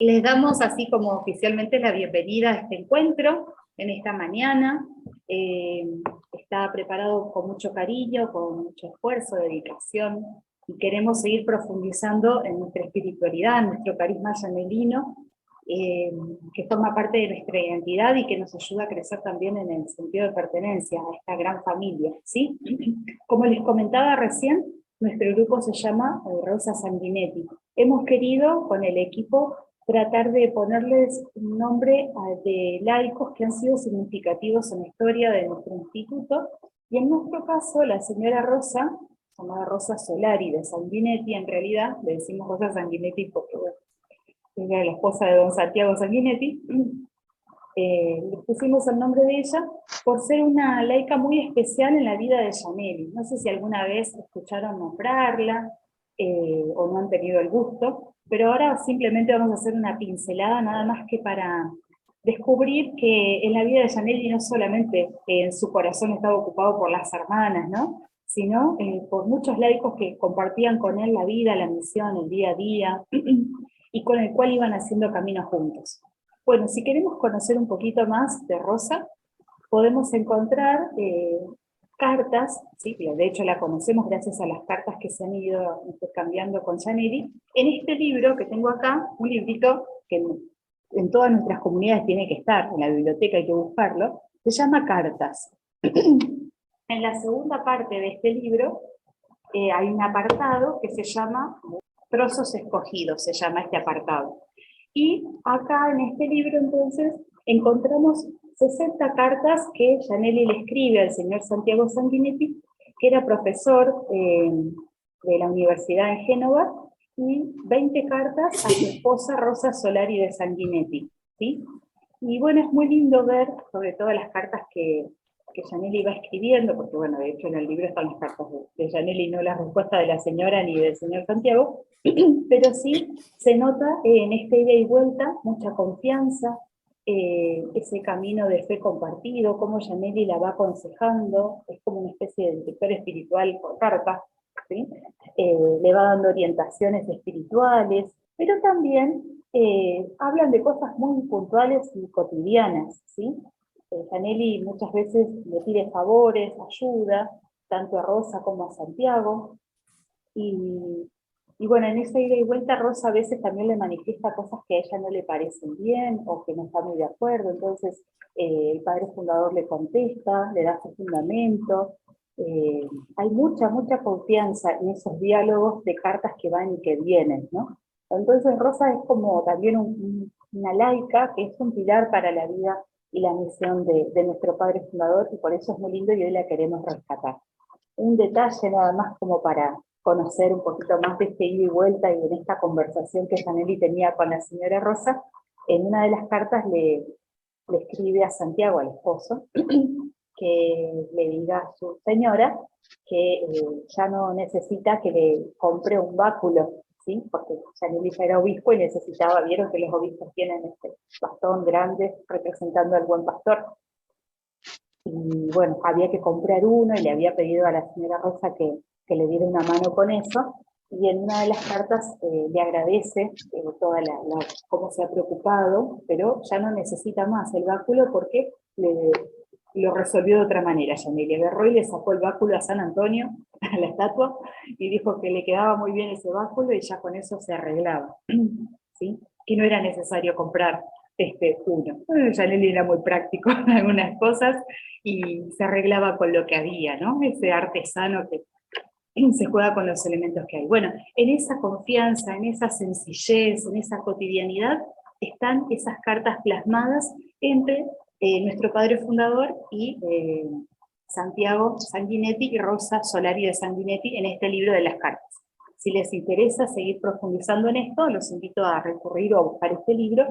Les damos así como oficialmente la bienvenida a este encuentro, en esta mañana. Está preparado con mucho cariño, con mucho esfuerzo, dedicación, y queremos seguir profundizando en nuestra espiritualidad, en nuestro carisma yanelino, que forma parte de nuestra identidad y que nos ayuda a crecer también en el sentido de pertenencia a esta gran familia, ¿sí? Como les comentaba recién, nuestro grupo se llama Rosa Sanguinetti. Hemos querido, con el equipo, tratar de ponerles un nombre de laicos que han sido significativos en la historia de nuestro instituto, y en nuestro caso, la señora Rosa, llamada Rosa Solari de Sanguinetti, en realidad, le decimos Rosa Sanguinetti porque era la esposa de don Santiago Sanguinetti, le pusimos el nombre de ella por ser una laica muy especial en la vida de Yaneli. No sé si alguna vez escucharon nombrarla, o no han tenido el gusto, pero ahora simplemente vamos a hacer una pincelada nada más que para descubrir que en la vida de Yaneli no solamente en su corazón estaba ocupado por las hermanas, ¿no? Sino por muchos laicos que compartían con él la vida, la misión, el día a día, y con el cual iban haciendo camino juntos. Bueno, si queremos conocer un poquito más de Rosa, podemos encontrar cartas, ¿sí? De hecho la conocemos gracias a las cartas que se han ido intercambiando con Yaneli, en este libro que tengo acá, un librito que en todas nuestras comunidades tiene que estar, en la biblioteca hay que buscarlo, se llama Cartas. En la segunda parte de este libro hay un apartado que se llama Trozos Escogidos, se llama este apartado. Y acá en este libro entonces encontramos 60 cartas que Yaneli le escribe al señor Santiago Sanguinetti, que era profesor de la Universidad en Génova, y 20 cartas a su esposa Rosa Solari de Sanguinetti, ¿sí? Y bueno, es muy lindo ver, sobre todo las cartas que Yaneli va escribiendo, porque bueno, de hecho en el libro están las cartas de Yaneli, no las respuestas de la señora ni del señor Santiago, pero sí se nota en esta ida y vuelta mucha confianza, ese camino de fe compartido, cómo Yaneli la va aconsejando, es como una especie de director espiritual por carta, ¿sí? Le va dando orientaciones espirituales, pero también hablan de cosas muy puntuales y cotidianas, ¿sí? Yaneli muchas veces le pide favores, ayuda, tanto a Rosa como a Santiago, y bueno, en esa ida y vuelta Rosa a veces también le manifiesta cosas que a ella no le parecen bien, o que no está muy de acuerdo, entonces el padre fundador le contesta, le da su fundamento, hay mucha confianza en esos diálogos de cartas que van y que vienen, ¿no? Entonces Rosa es como también una laica que es un pilar para la vida y la misión de nuestro padre fundador, y por eso es muy lindo y hoy la queremos rescatar. Un detalle nada más como para conocer un poquito más de este ida y vuelta y en esta conversación que Yaneli tenía con la señora Rosa, en una de las cartas le escribe a Santiago, al esposo, que le diga a su señora que ya no necesita que le compre un báculo, ¿sí? Porque Yaneli ya era obispo y necesitaba, vieron que los obispos tienen este bastón grande representando al buen pastor, y bueno, había que comprar uno y le había pedido a la señora Rosa que le diera una mano con eso, y en una de las cartas le agradece toda cómo se ha preocupado, pero ya no necesita más el báculo porque lo resolvió de otra manera. Yaneli agarró y le sacó el báculo a San Antonio, a la estatua, y dijo que le quedaba muy bien ese báculo y ya con eso se arreglaba, ¿sí? Que no era necesario comprar uno. Yaneli era muy práctico en algunas cosas y se arreglaba con lo que había, ¿no? Ese artesano que se juega con los elementos que hay. Bueno, en esa confianza, en esa sencillez, en esa cotidianidad, están esas cartas plasmadas entre nuestro padre fundador y Santiago Sanguinetti y Rosa Solari de Sanguinetti en este libro de las cartas. Si les interesa seguir profundizando en esto, los invito a recurrir o a buscar este libro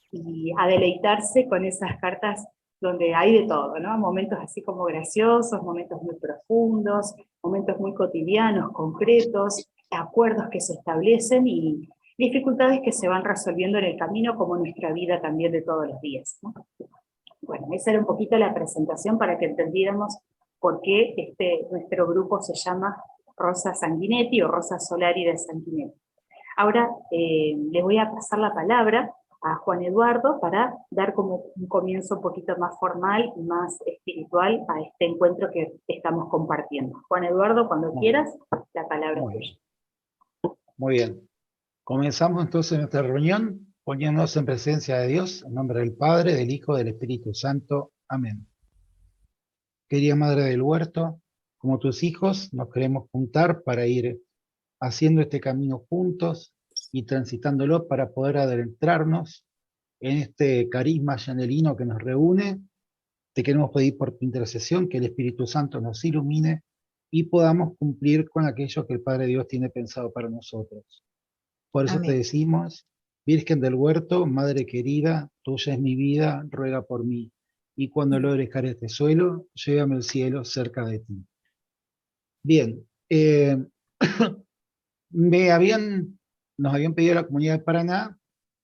y a deleitarse con esas cartas donde hay de todo, ¿no? Momentos así como graciosos, momentos muy profundos, momentos muy cotidianos, concretos, acuerdos que se establecen y dificultades que se van resolviendo en el camino, como nuestra vida también de todos los días, ¿no? Bueno, esa era un poquito la presentación para que entendiéramos por qué nuestro grupo se llama Rosa Sanguinetti o Rosa Solari de Sanguinetti. Ahora les voy a pasar la palabra a Juan Eduardo para dar como un comienzo un poquito más formal y más espiritual a este encuentro que estamos compartiendo. Juan Eduardo, cuando quieras, la palabra es tuya. Muy bien. Comenzamos entonces nuestra reunión poniéndonos en presencia de Dios, en nombre del Padre, del Hijo, del Espíritu Santo. Amén. Querida Madre del Huerto, como tus hijos, nos queremos juntar para ir haciendo este camino juntos y transitándolo para poder adentrarnos en este carisma llanelino que nos reúne. Te queremos pedir por tu intercesión que el Espíritu Santo nos ilumine y podamos cumplir con aquello que el Padre Dios tiene pensado para nosotros. Por eso te decimos, Virgen del Huerto, Madre querida, tuya es mi vida, ruega por mí. Y cuando logres caer este suelo, llévame al cielo cerca de ti. Bien, nos habían pedido a la Comunidad de Paraná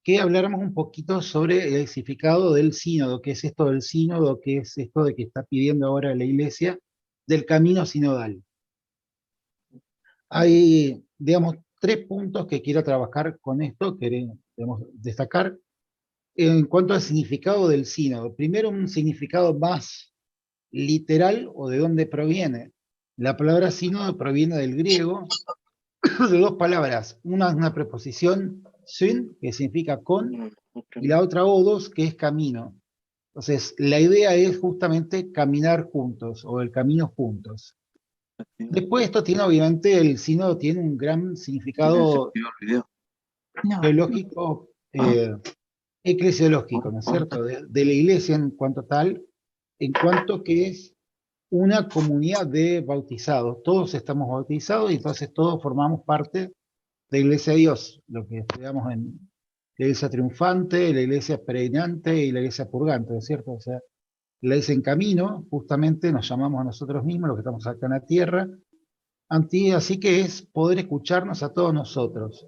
que habláramos un poquito sobre el significado del sínodo, qué es esto del sínodo, qué es esto de que está pidiendo ahora la Iglesia, del camino sinodal. Hay, digamos, 3 puntos que quiero trabajar con esto, queremos destacar. En cuanto al significado del sínodo, primero un significado más literal o de dónde proviene. La palabra sínodo proviene del griego de 2 palabras. Una es una preposición syn, que significa con, y la otra odos, que es camino. Entonces, la idea es justamente caminar juntos, o el camino juntos. Después esto tiene, obviamente, el sínodo tiene un gran significado teológico, eclesiológico, ¿no es cierto? De la iglesia en cuanto tal, en cuanto que es una comunidad de bautizados. Todos estamos bautizados y entonces todos formamos parte de la iglesia de Dios, lo que estudiamos en la iglesia triunfante, la iglesia peregrinante y la iglesia purgante, ¿no es cierto? O sea, la iglesia en camino, justamente nos llamamos a nosotros mismos, los que estamos acá en la tierra, así que es poder escucharnos a todos nosotros.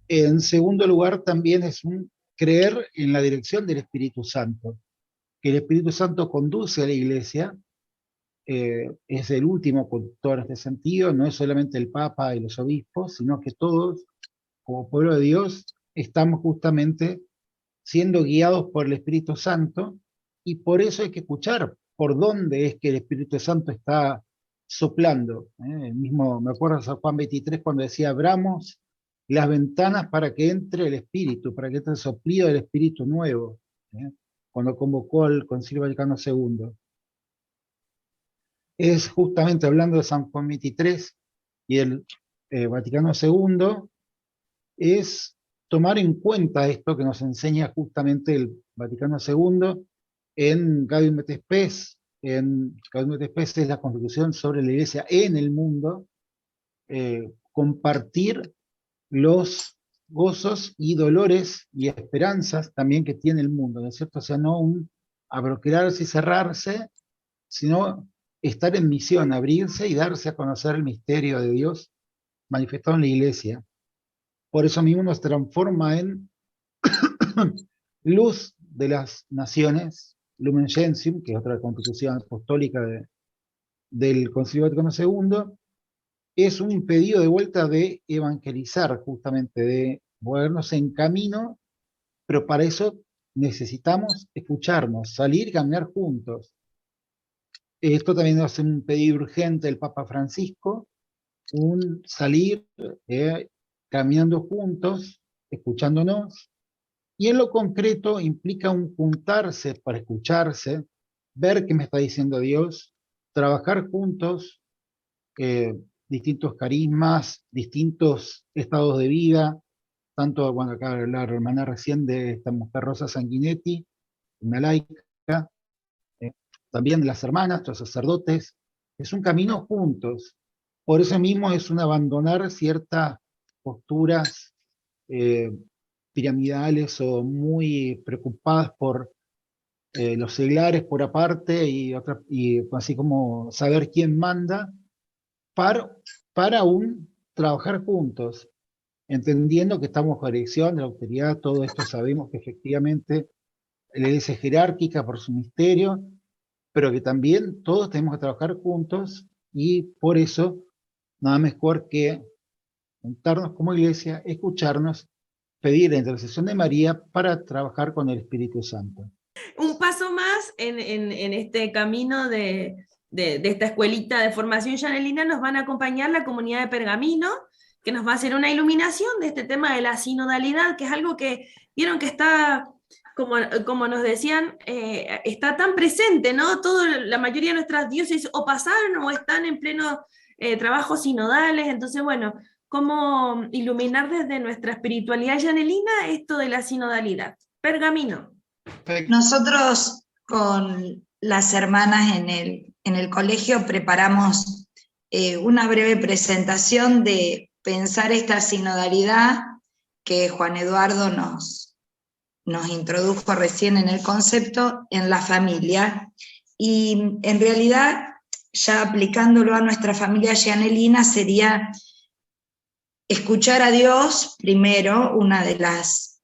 En segundo lugar, también es un creer en la dirección del Espíritu Santo, que el Espíritu Santo conduce a la iglesia, es el último conductor en este sentido, no es solamente el Papa y los obispos, sino que todos, como pueblo de Dios, estamos justamente siendo guiados por el Espíritu Santo, y por eso hay que escuchar por dónde es que el Espíritu Santo está soplando. El mismo, me acuerdo de San Juan 23 cuando decía, abramos las ventanas para que entre el Espíritu, para que entre el soplido del Espíritu nuevo, cuando convocó al Concilio Vaticano II. Es justamente hablando de San Juan 23 y el Vaticano II, es tomar en cuenta esto que nos enseña justamente el Vaticano II en Gaudium et Spes. En Gaudium et Spes es la Constitución sobre la Iglesia en el mundo, compartir los gozos y dolores y esperanzas también que tiene el mundo, ¿no es cierto? O sea, no un abroquelarse y cerrarse, sino estar en misión, abrirse y darse a conocer el misterio de Dios manifestado en la Iglesia. Por eso mismo nos transforma en luz de las naciones, Lumen Gentium, que es otra constitución apostólica del Concilio Vaticano II, es un pedido de vuelta de evangelizar, justamente, de movernos en camino, pero para eso necesitamos escucharnos, salir y caminar juntos. Esto también es un pedido urgente del Papa Francisco, un salir caminando juntos, escuchándonos, y en lo concreto implica un juntarse para escucharse, ver qué me está diciendo Dios, trabajar juntos, distintos carismas, distintos estados de vida, tanto, bueno, acá la hermana recién de esta mujer Rosa Sanguinetti, una laica, también las hermanas, los sacerdotes, es un camino juntos. Por eso mismo es un abandonar ciertas posturas piramidales o muy preocupadas por los seglares por aparte y así como saber quién manda, para trabajar juntos, entendiendo que estamos bajo dirección de la autoridad. Todo esto sabemos que efectivamente la iglesia es jerárquica por su misterio, pero que también todos tenemos que trabajar juntos, y por eso nada mejor que juntarnos como iglesia, escucharnos pedir la intercesión de María para trabajar con el Espíritu Santo. Un paso más en este camino de esta escuelita de formación yanelina nos van a acompañar la comunidad de Pergamino, que nos va a hacer una iluminación de este tema de la sinodalidad, que es algo que vieron que está, como nos decían, está tan presente, ¿no? La mayoría de nuestras diócesis o pasaron o están en pleno trabajos sinodales. Entonces, bueno, cómo iluminar desde nuestra espiritualidad yanelina esto de la sinodalidad. Pergamino. Nosotros con las hermanas en el colegio preparamos una breve presentación de pensar esta sinodalidad que Juan Eduardo nos introdujo recién en el concepto en la familia, y en realidad ya aplicándolo a nuestra familia yanelina sería escuchar a Dios primero, una de las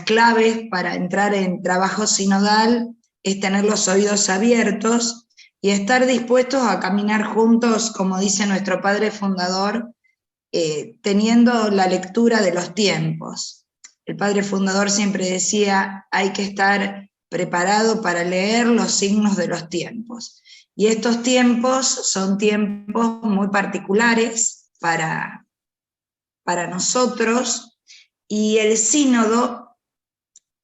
claves para entrar en trabajo sinodal es tener los oídos abiertos y estar dispuestos a caminar juntos, como dice nuestro padre fundador, teniendo la lectura de los tiempos. El padre fundador siempre decía, hay que estar preparado para leer los signos de los tiempos. Y estos tiempos son tiempos muy particulares para nosotros, y el sínodo,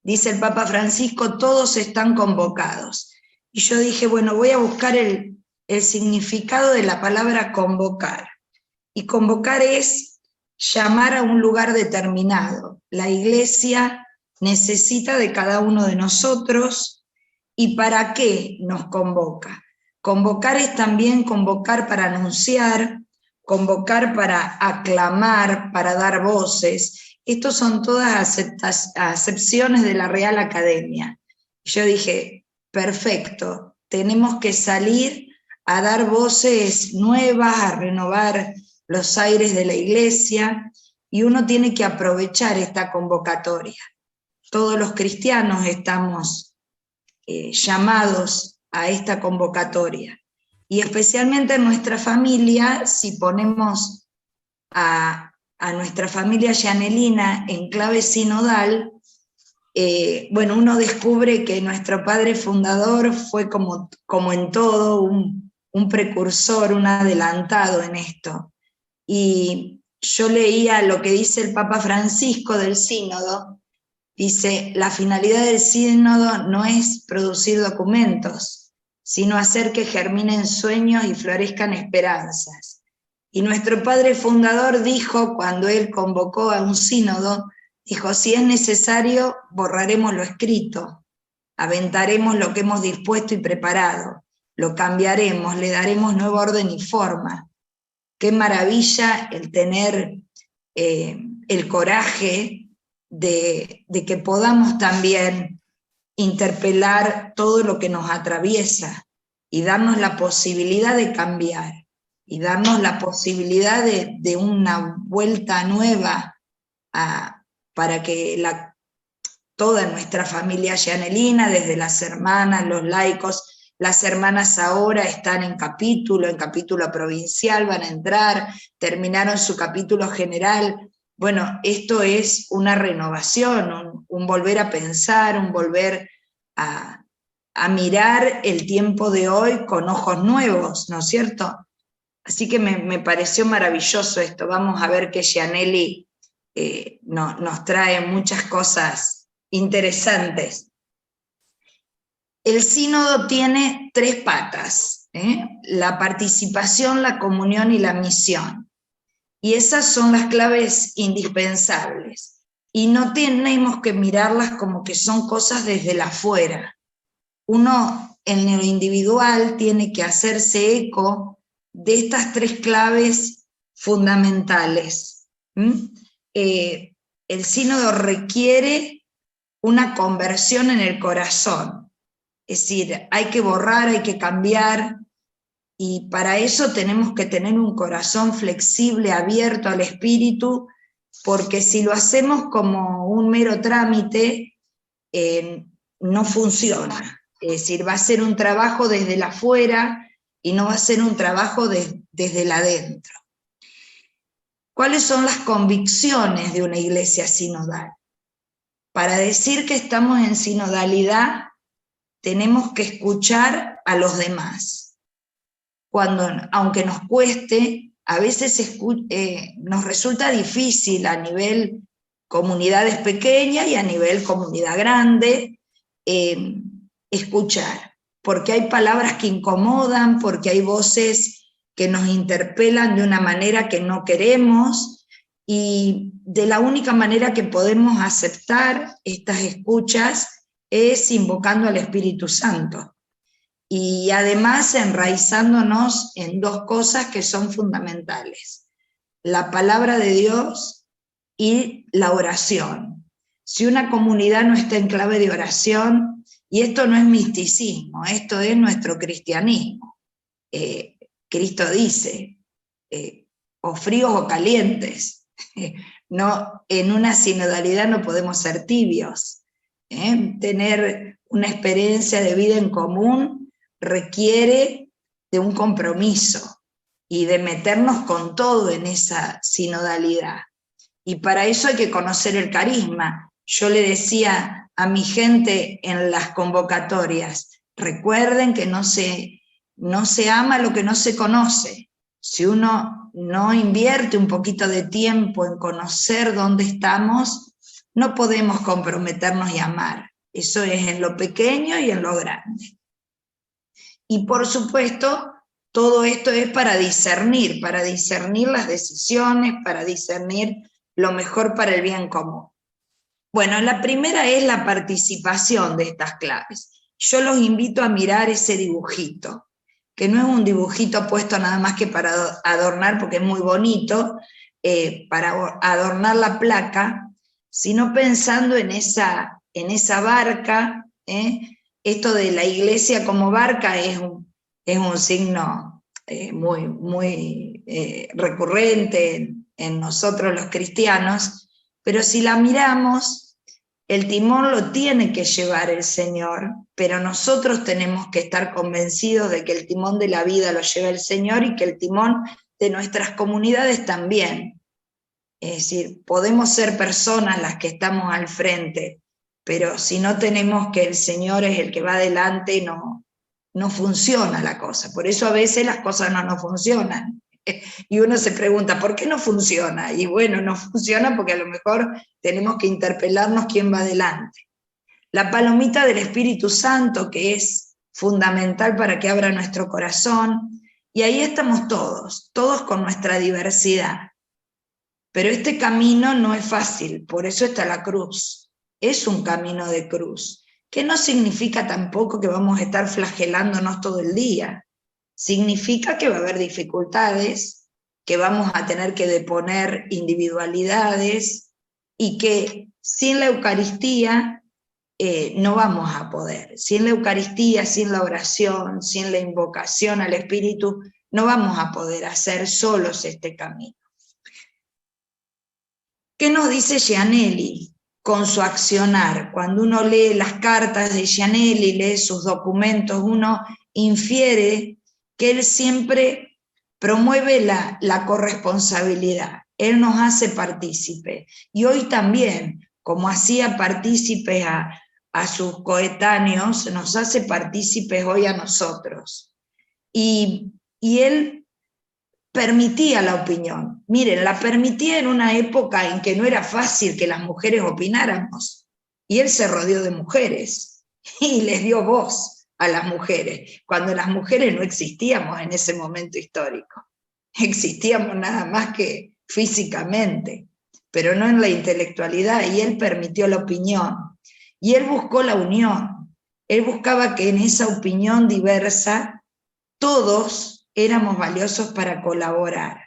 dice el Papa Francisco, todos están convocados. Y yo dije, bueno, voy a buscar el significado de la palabra convocar. Y convocar es llamar a un lugar determinado. La Iglesia necesita de cada uno de nosotros. ¿Y para qué nos convoca? Convocar es también convocar para anunciar, convocar para aclamar, para dar voces. Estos son todas acepciones de la Real Academia. Yo dije, perfecto, tenemos que salir a dar voces nuevas, a renovar los aires de la Iglesia, y uno tiene que aprovechar esta convocatoria. Todos los cristianos estamos llamados a esta convocatoria, y especialmente en nuestra familia, si ponemos a nuestra familia yanelina en clave sinodal, bueno, uno descubre que nuestro padre fundador fue como en todo un precursor, un adelantado en esto. Y yo leía lo que dice el Papa Francisco del sínodo. Dice, la finalidad del sínodo no es producir documentos, sino hacer que germinen sueños y florezcan esperanzas. Y nuestro padre fundador dijo, cuando él convocó a un sínodo, dijo, si es necesario, borraremos lo escrito, aventaremos lo que hemos dispuesto y preparado, lo cambiaremos, le daremos nuevo orden y forma. Qué maravilla el tener el coraje de que podamos también interpelar todo lo que nos atraviesa y darnos la posibilidad de cambiar y darnos la posibilidad de una vuelta nueva para que toda nuestra familia yanelina, desde las hermanas, los laicos. Las hermanas ahora están en capítulo provincial, van a entrar, terminaron su capítulo general. Bueno, esto es una renovación, un volver a pensar, un volver a mirar el tiempo de hoy con ojos nuevos, ¿no es cierto? Así que me pareció maravilloso esto. Vamos a ver que Gianelli nos trae muchas cosas interesantes. El sínodo tiene 3 patas, la participación, la comunión y la misión. Y esas son las claves indispensables. Y no tenemos que mirarlas como que son cosas desde la afuera. Uno en lo individual tiene que hacerse eco de estas 3 claves fundamentales. El sínodo requiere una conversión en el corazón. Es decir, hay que borrar, hay que cambiar, y para eso tenemos que tener un corazón flexible, abierto al Espíritu, porque si lo hacemos como un mero trámite, no funciona. Es decir, va a ser un trabajo desde el afuera y no va a ser un trabajo desde el adentro. ¿Cuáles son las convicciones de una iglesia sinodal? Para decir que estamos en sinodalidad, tenemos que escuchar a los demás. Aunque nos cueste, a veces nos resulta difícil a nivel comunidades pequeñas y a nivel comunidad grande escuchar, porque hay palabras que incomodan, porque hay voces que nos interpelan de una manera que no queremos, y de la única manera que podemos aceptar estas escuchas es invocando al Espíritu Santo. Y además enraizándonos en dos cosas que son fundamentales: la palabra de Dios y la oración. Si una comunidad no está en clave de oración, y esto no es misticismo, esto es nuestro cristianismo. Cristo dice, o fríos o calientes. No, en una sinodalidad no podemos ser tibios. Tener una experiencia de vida en común requiere de un compromiso y de meternos con todo en esa sinodalidad. Y para eso hay que conocer el carisma. Yo le decía a mi gente en las convocatorias, recuerden que no se ama lo que no se conoce. Si uno no invierte un poquito de tiempo en conocer dónde estamos, no podemos comprometernos y amar. Eso es en lo pequeño y en lo grande. Y por supuesto, todo esto es para discernir las decisiones, para discernir lo mejor para el bien común. Bueno, la primera es la participación de estas claves. Yo los invito a mirar ese dibujito, que no es un dibujito puesto nada más que para adornar, porque es muy bonito, para adornar la placa, sino pensando en esa barca. Esto de la iglesia como barca es un signo muy recurrente en nosotros los cristianos, pero si la miramos, el timón lo tiene que llevar el Señor, pero nosotros tenemos que estar convencidos de que el timón de la vida lo lleva el Señor y que el timón de nuestras comunidades también. Es decir, podemos ser personas las que estamos al frente, pero si no tenemos que el Señor es el que va adelante, no funciona la cosa. Por eso a veces las cosas no funcionan. Y uno se pregunta, ¿por qué no funciona? Y bueno, no funciona porque a lo mejor tenemos que interpelarnos quién va adelante. La palomita del Espíritu Santo, que es fundamental para que abra nuestro corazón, y ahí estamos todos con nuestra diversidad. Pero este camino no es fácil, por eso está la cruz. Es un camino de cruz, que no significa tampoco que vamos a estar flagelándonos todo el día. Significa que va a haber dificultades, que vamos a tener que deponer individualidades y que sin la Eucaristía no vamos a poder. Sin la Eucaristía, sin la oración, sin la invocación al Espíritu, no vamos a poder hacer solos este camino. ¿Qué nos dice Gianelli con su accionar? Cuando uno lee las cartas de Gianelli, lee sus documentos, uno infiere que él siempre promueve la corresponsabilidad. Él nos hace partícipe. Y hoy también, como hacía partícipes a sus coetáneos, nos hace partícipes hoy a nosotros. Y él permitía la opinión. Miren, la permitía en una época en que no era fácil que las mujeres opináramos. Y él se rodeó de mujeres y les dio voz a las mujeres, cuando las mujeres no existíamos en ese momento histórico. Existíamos nada más que físicamente, pero no en la intelectualidad, y él permitió la opinión. Y él buscó la unión. Él buscaba que en esa opinión diversa todos éramos valiosos para colaborar.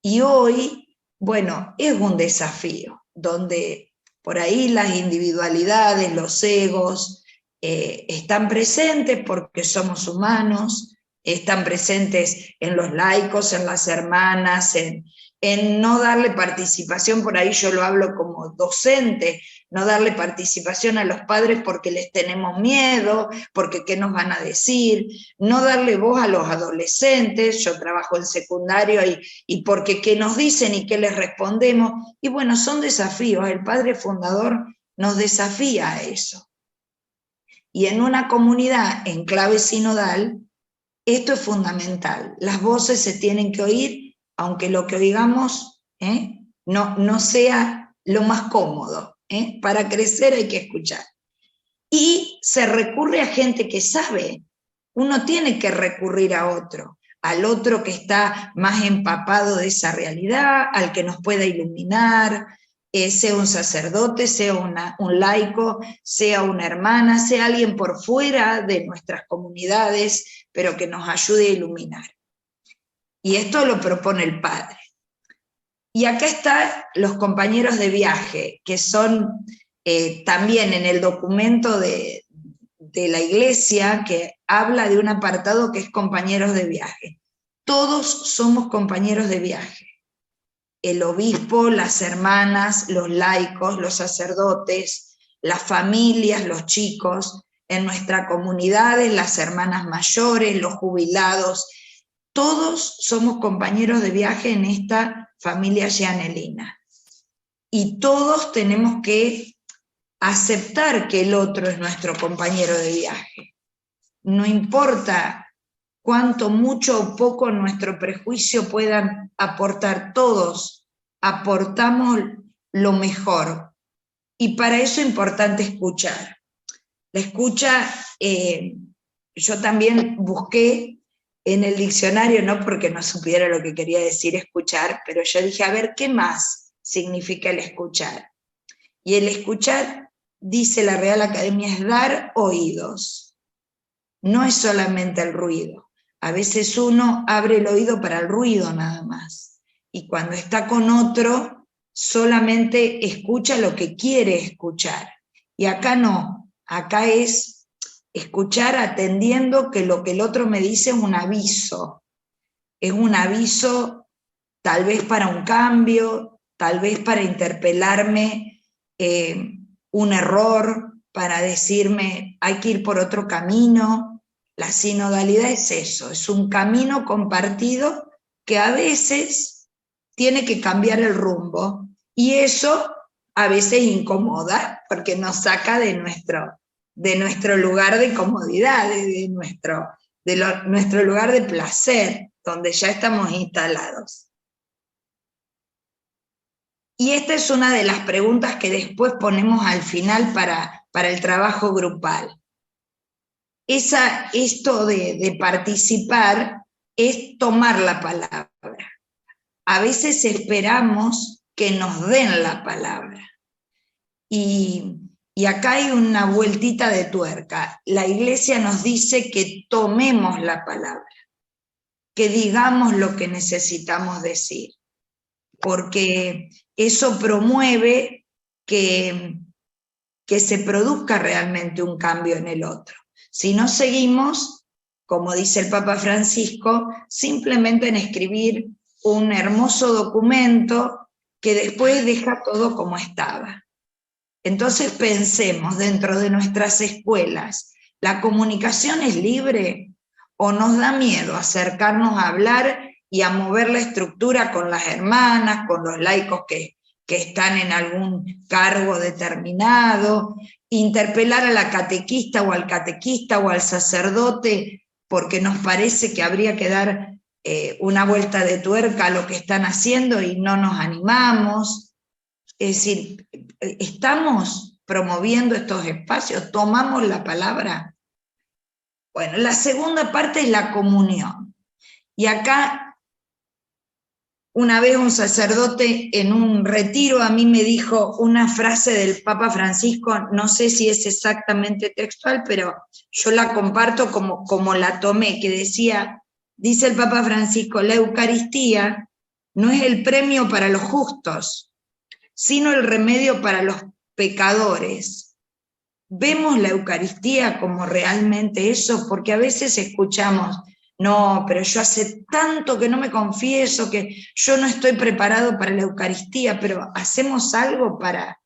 Y hoy, bueno, es un desafío, donde por ahí las individualidades, los egos, están presentes porque somos humanos, están presentes en los laicos, en las hermanas, en no darle participación. Por ahí yo lo hablo como docente, no darle participación a los padres porque les tenemos miedo, porque qué nos van a decir, no darle voz a los adolescentes, yo trabajo en secundario y porque qué nos dicen y qué les respondemos, y bueno, son desafíos, el padre fundador nos desafía a eso. Y en una comunidad en clave sinodal, esto es fundamental, las voces se tienen que oír, aunque lo que oigamos no sea lo más cómodo. Para crecer hay que escuchar. Y se recurre a gente que sabe. Uno tiene que recurrir a otro, al otro que está más empapado de esa realidad, al que nos pueda iluminar, sea un sacerdote, sea un laico, sea una hermana, sea alguien por fuera de nuestras comunidades, pero que nos ayude a iluminar. Y esto lo propone el Padre. Y acá están los compañeros de viaje, que son también en el documento de la Iglesia, que habla de un apartado que es compañeros de viaje. Todos somos compañeros de viaje. El obispo, las hermanas, los laicos, los sacerdotes, las familias, los chicos, en nuestra comunidad, las hermanas mayores, los jubilados, todos somos compañeros de viaje en esta familia gianellina. Y todos tenemos que aceptar que el otro es nuestro compañero de viaje. No importa cuánto, mucho o poco nuestro prejuicio puedan aportar, todos aportamos lo mejor. Y para eso es importante escuchar. La escucha, yo también busqué en el diccionario, no porque no supiera lo que quería decir escuchar, pero yo dije, a ver, ¿qué más significa el escuchar? Y el escuchar, dice la Real Academia, es dar oídos. No es solamente el ruido. A veces uno abre el oído para el ruido nada más. Y cuando está con otro, solamente escucha lo que quiere escuchar. Y acá no, acá es escuchar atendiendo que lo que el otro me dice es un aviso tal vez para un cambio, tal vez para interpelarme un error, para decirme hay que ir por otro camino. La sinodalidad es eso, es un camino compartido que a veces tiene que cambiar el rumbo, y eso a veces incomoda porque nos saca de nuestro lugar de comodidad, de nuestro lugar de placer, donde ya estamos instalados. Y esta es una de las preguntas que después ponemos al final para el trabajo grupal. Esto de participar es tomar la palabra. A veces esperamos que nos den la palabra. Y acá hay una vueltita de tuerca. La Iglesia nos dice que tomemos la palabra, que digamos lo que necesitamos decir, porque eso promueve que se produzca realmente un cambio en el otro. Si no seguimos, como dice el Papa Francisco, simplemente en escribir un hermoso documento que después deja todo como estaba. Entonces pensemos, dentro de nuestras escuelas, ¿la comunicación es libre o nos da miedo acercarnos a hablar y a mover la estructura con las hermanas, con los laicos que están en algún cargo determinado, interpelar a la catequista o al sacerdote porque nos parece que habría que dar una vuelta de tuerca a lo que están haciendo y no nos animamos? Es decir, ¿estamos promoviendo estos espacios? ¿Tomamos la palabra? Bueno, la segunda parte es la comunión. Y acá, una vez un sacerdote en un retiro a mí me dijo una frase del Papa Francisco, no sé si es exactamente textual, pero yo la comparto como la tomé, que decía, dice el Papa Francisco, la Eucaristía no es el premio para los justos, sino el remedio para los pecadores. ¿Vemos la Eucaristía como realmente eso? Porque a veces escuchamos, no, pero yo hace tanto que no me confieso, que yo no estoy preparado para la Eucaristía, pero ¿hacemos algo para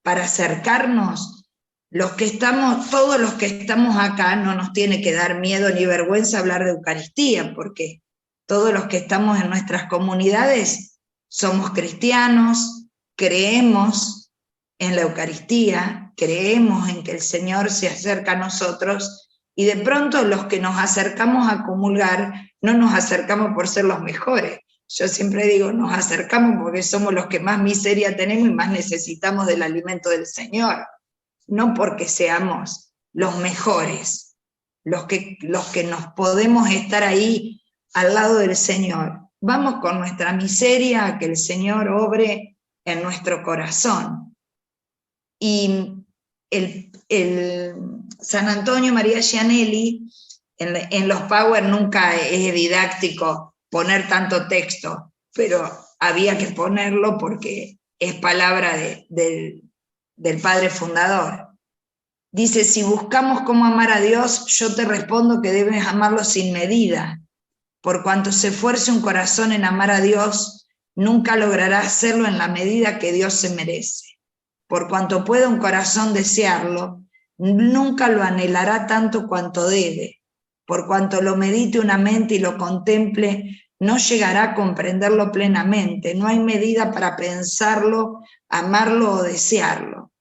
para acercarnos, todos los que estamos acá, no nos tiene que dar miedo ni vergüenza hablar de Eucaristía, porque todos los que estamos en nuestras comunidades somos cristianos, creemos en la Eucaristía, creemos en que el Señor se acerca a nosotros, y de pronto los que nos acercamos a comulgar, no nos acercamos por ser los mejores. Yo siempre digo, nos acercamos porque somos los que más miseria tenemos y más necesitamos del alimento del Señor, no porque seamos los mejores, los que nos podemos estar ahí al lado del Señor. Vamos con nuestra miseria a que el Señor obre en nuestro corazón. Y el San Antonio María Gianelli, en los Power nunca es didáctico poner tanto texto, pero había que ponerlo porque es palabra del Padre Fundador. Dice, si buscamos cómo amar a Dios, yo te respondo que debes amarlo sin medida. Por cuanto se esfuerce un corazón en amar a Dios, nunca logrará hacerlo en la medida que Dios se merece. Por cuanto pueda un corazón desearlo, nunca lo anhelará tanto cuanto debe. Por cuanto lo medite una mente y lo contemple, no llegará a comprenderlo plenamente. No hay medida para pensarlo, amarlo o desearlo.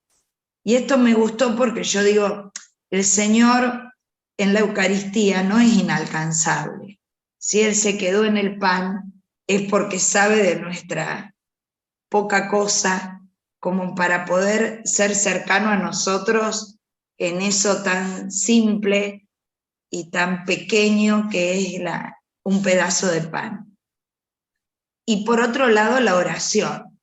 Y esto me gustó porque yo digo, el Señor en la Eucaristía no es inalcanzable. Si Él se quedó en el pan, es porque sabe de nuestra poca cosa, como para poder ser cercano a nosotros en eso tan simple y tan pequeño que es un pedazo de pan. Y por otro lado, la oración.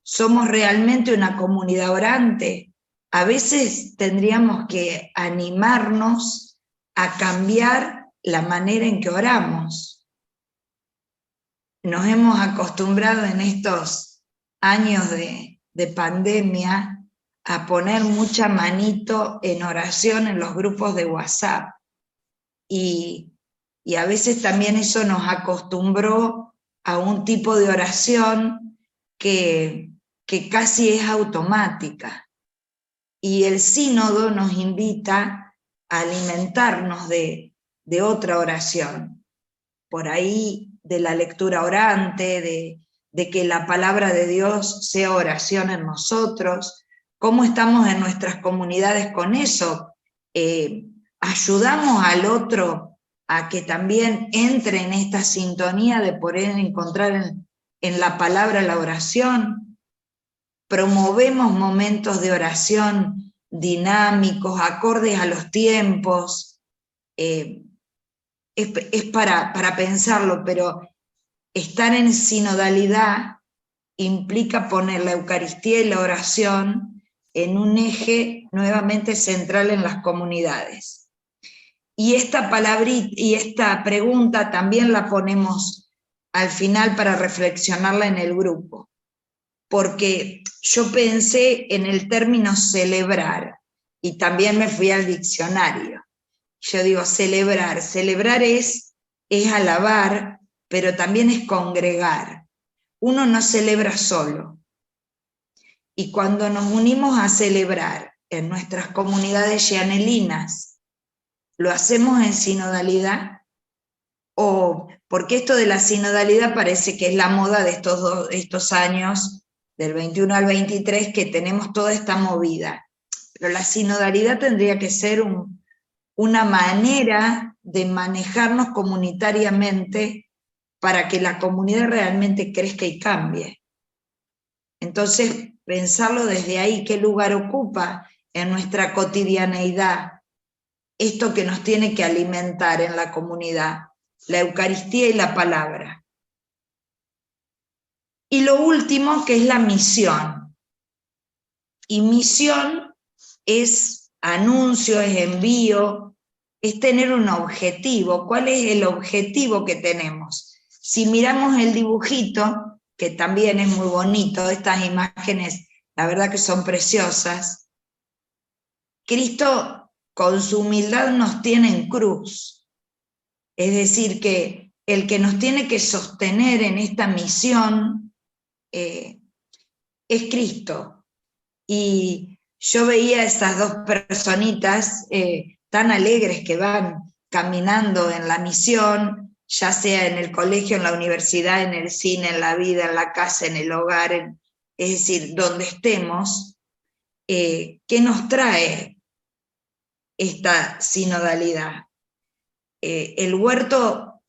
¿Somos realmente una comunidad orante? A veces tendríamos que animarnos a cambiar la manera en que oramos. Nos hemos acostumbrado en estos años de pandemia a poner mucha manito en oración en los grupos de WhatsApp. Y a veces también eso nos acostumbró a un tipo de oración que casi es automática. Y el sínodo nos invita a alimentarnos de otra oración. Por ahí de la lectura orante, de que la palabra de Dios sea oración en nosotros. ¿Cómo estamos en nuestras comunidades con eso? ¿Ayudamos al otro a que también entre en esta sintonía de poder encontrar en la palabra la oración? ¿Promovemos momentos de oración dinámicos, acordes a los tiempos? Es para pensarlo, pero estar en sinodalidad implica poner la Eucaristía y la oración en un eje nuevamente central en las comunidades. Y esta palabrita y esta pregunta también la ponemos al final para reflexionarla en el grupo, porque yo pensé en el término celebrar y también me fui al diccionario. Yo digo celebrar es alabar, pero también es congregar. Uno no celebra solo. Y cuando nos unimos a celebrar en nuestras comunidades gianelinas, ¿lo hacemos en sinodalidad? O porque esto de la sinodalidad parece que es la moda de estos años, del 21 al 23, que tenemos toda esta movida. Pero la sinodalidad tendría que ser una manera de manejarnos comunitariamente para que la comunidad realmente crezca y cambie. Entonces, pensarlo desde ahí, ¿qué lugar ocupa en nuestra cotidianeidad esto que nos tiene que alimentar en la comunidad? La Eucaristía y la palabra. Y lo último, que es la misión. Y misión es anuncio, es envío, es tener un objetivo. ¿Cuál es el objetivo que tenemos? Si miramos el dibujito, que también es muy bonito, estas imágenes, la verdad que son preciosas, Cristo con su humildad nos tiene en cruz. Es decir, que el que nos tiene que sostener en esta misión es Cristo. y yo veía esas dos personitas tan alegres que van caminando en la misión, ya sea en el colegio, en la universidad, en el cine, en la vida, en la casa, en el hogar, es decir, donde estemos. ¿Qué nos trae esta sinodalidad? El huerto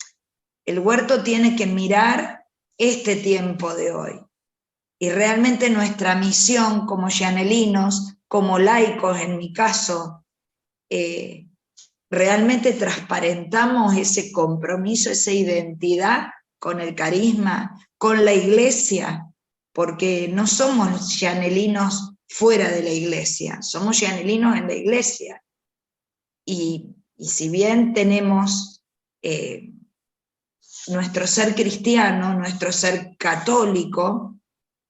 tiene que mirar este tiempo de hoy. Y realmente nuestra misión como llanelinos, como laicos en mi caso, realmente transparentamos ese compromiso, esa identidad con el carisma, con la iglesia, porque no somos llanelinos fuera de la iglesia, somos llanelinos en la iglesia. Y si bien tenemos nuestro ser cristiano, nuestro ser católico,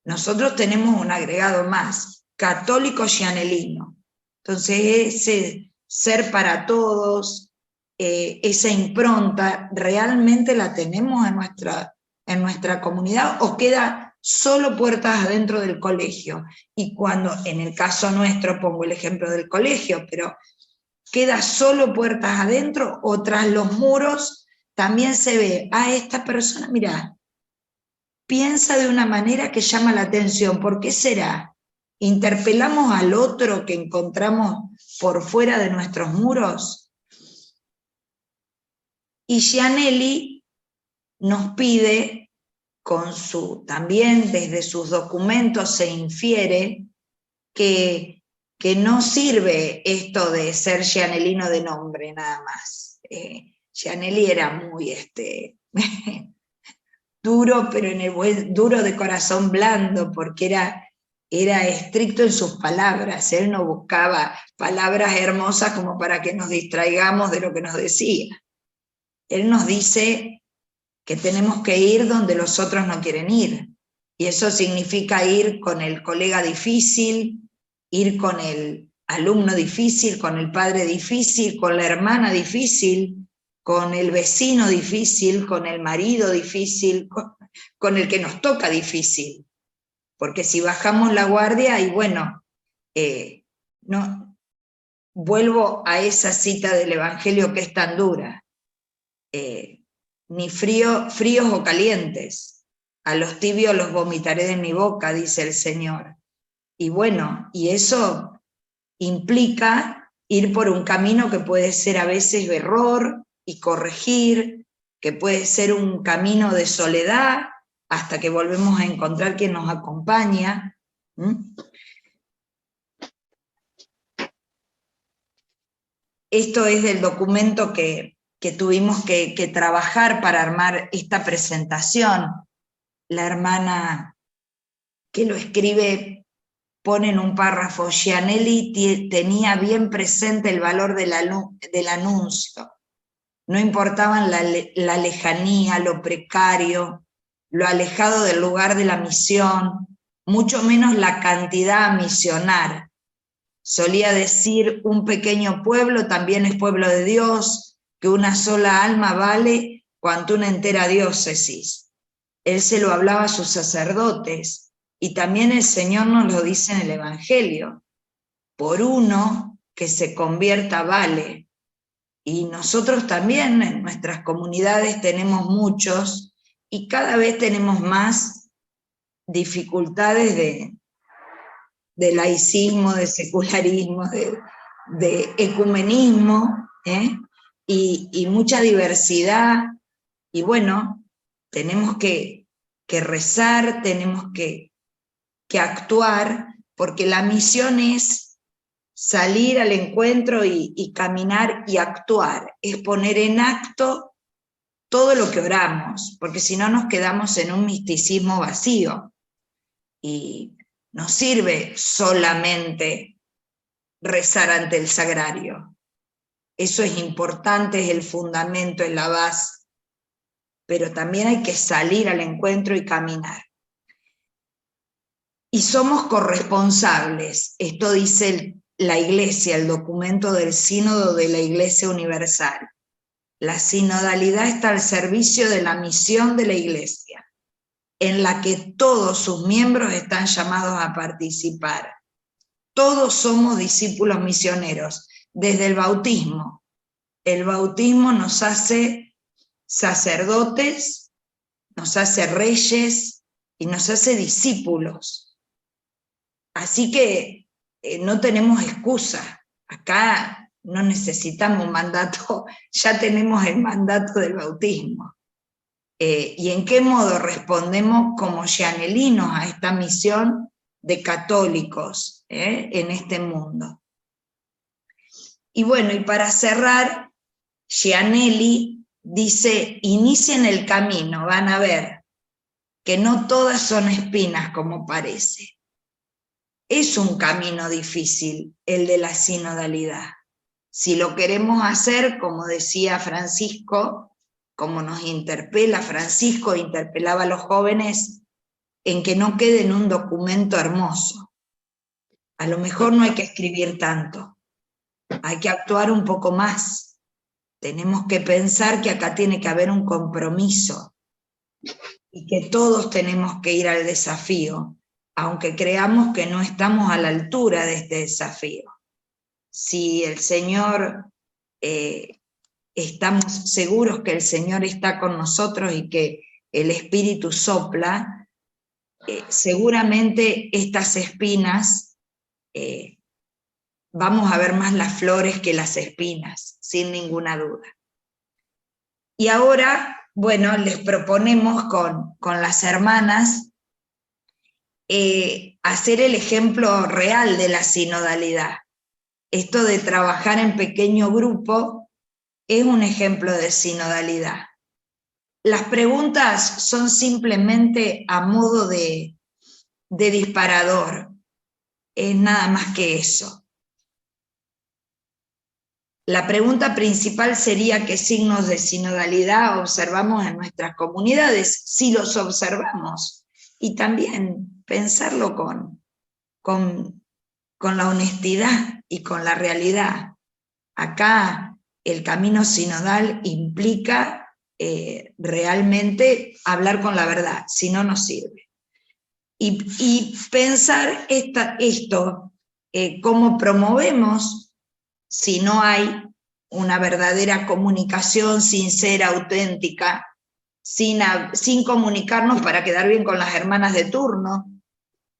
nosotros tenemos un agregado más, católico llanelino. Entonces ese ser para todos, esa impronta, ¿realmente la tenemos en nuestra comunidad o queda solo puertas adentro del colegio? Y cuando, en el caso nuestro, pongo el ejemplo del colegio, pero ¿queda solo puertas adentro o tras los muros también se ve, esta persona, mirá, piensa de una manera que llama la atención? ¿Por qué será? ¿Interpelamos al otro que encontramos por fuera de nuestros muros? Y Gianelli nos pide, también desde sus documentos se infiere que no sirve esto de ser gianelino de nombre nada más. Gianelli era muy duro, pero duro de corazón blando, porque era estricto en sus palabras. Él no buscaba palabras hermosas como para que nos distraigamos de lo que nos decía. Él nos dice que tenemos que ir donde los otros no quieren ir, y eso significa ir con el colega difícil, ir con el alumno difícil, con el padre difícil, con la hermana difícil, con el vecino difícil, con el marido difícil, con el que nos toca difícil. Porque si bajamos la guardia, y bueno, no, vuelvo a esa cita del Evangelio que es tan dura, ni fríos o calientes, a los tibios los vomitaré de mi boca, dice el Señor. Y bueno, y eso implica ir por un camino que puede ser a veces de error y corregir, que puede ser un camino de soledad, hasta que volvemos a encontrar quien nos acompaña. Esto es del documento que tuvimos que trabajar para armar esta presentación. La hermana que lo escribe pone en un párrafo: Gianelli tenía bien presente el valor del anuncio. No importaban la lejanía, lo precario, lo alejado del lugar de la misión, mucho menos la cantidad a misionar. Solía decir: un pequeño pueblo también es pueblo de Dios, que una sola alma vale cuanto una entera diócesis. Él se lo hablaba a sus sacerdotes, y también el Señor nos lo dice en el Evangelio: por uno que se convierta vale. Y nosotros también en nuestras comunidades tenemos muchos, y cada vez tenemos más dificultades de laicismo, de secularismo, de ecumenismo, y mucha diversidad. Y bueno, tenemos que rezar, tenemos que actuar, porque la misión es salir al encuentro y caminar y actuar, es poner en acto todo lo que oramos, porque si no nos quedamos en un misticismo vacío, y no sirve solamente rezar ante el sagrario. Eso es importante, es el fundamento, es la base, pero también hay que salir al encuentro y caminar. Y somos corresponsables, esto dice la Iglesia, el documento del Sínodo de la Iglesia Universal. La sinodalidad está al servicio de la misión de la Iglesia, en la que todos sus miembros están llamados a participar. todos somos discípulos misioneros, desde el bautismo. El bautismo nos hace sacerdotes, nos hace reyes y nos hace discípulos. Así que no tenemos excusa. Acá no necesitamos un mandato, ya tenemos el mandato del bautismo. ¿Y en qué modo respondemos como gianelinos a esta misión de católicos en este mundo? Y bueno, y para cerrar, Gianelli dice, inicien el camino, van a ver que no todas son espinas como parece. Es un camino difícil el de la sinodalidad. Si lo queremos hacer, como decía Francisco, como nos interpela Francisco, interpelaba a los jóvenes, en que no quede en un documento hermoso. A lo mejor no hay que escribir tanto, hay que actuar un poco más. Tenemos que pensar que acá tiene que haber un compromiso y que todos tenemos que ir al desafío, aunque creamos que no estamos a la altura de este desafío. Si el Señor, estamos seguros que el Señor está con nosotros y que el Espíritu sopla, seguramente estas espinas, vamos a ver más las flores que las espinas, sin ninguna duda. Y ahora, bueno, les proponemos con las hermanas hacer el ejemplo real de la sinodalidad. Esto de trabajar en pequeño grupo es un ejemplo de sinodalidad. Las preguntas son simplemente a modo de disparador, es nada más que eso. La pregunta principal sería qué signos de sinodalidad observamos en nuestras comunidades, si los observamos, y también pensarlo con la honestidad y con la realidad. Acá el camino sinodal implica realmente hablar con la verdad, si no nos sirve. Y pensar esto, cómo promovemos si no hay una verdadera comunicación sincera, auténtica, sin comunicarnos para quedar bien con las hermanas de turno,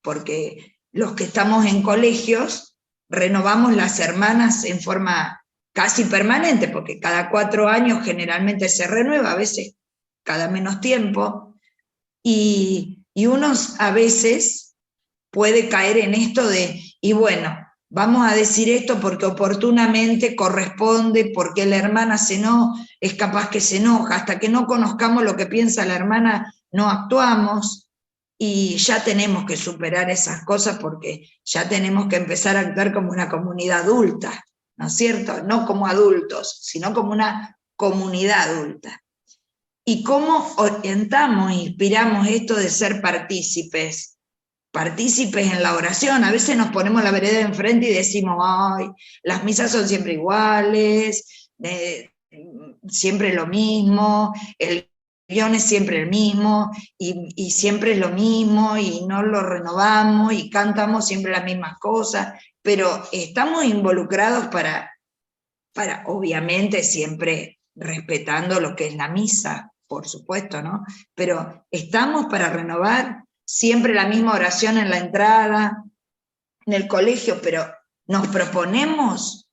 porque los que estamos en colegios renovamos las hermanas en forma casi permanente, porque cada 4 años generalmente se renueva, a veces cada menos tiempo, y uno a veces puede caer en esto de, y bueno, vamos a decir esto porque oportunamente corresponde, porque la hermana es capaz que se enoja, hasta que no conozcamos lo que piensa la hermana, no actuamos, y ya tenemos que superar esas cosas porque ya tenemos que empezar a actuar como una comunidad adulta, ¿no es cierto? No como adultos, sino como una comunidad adulta. ¿Y cómo orientamos e inspiramos esto de ser partícipes en la oración? A veces nos ponemos la vereda enfrente y decimos, ay, las misas son siempre iguales, siempre lo mismo, el guión es siempre el mismo, y siempre es lo mismo, y no lo renovamos, y cantamos siempre las mismas cosas, pero estamos involucrados para obviamente siempre respetando lo que es la misa, por supuesto, ¿no? Pero estamos para renovar siempre la misma oración en la entrada, en el colegio, pero ¿nos proponemos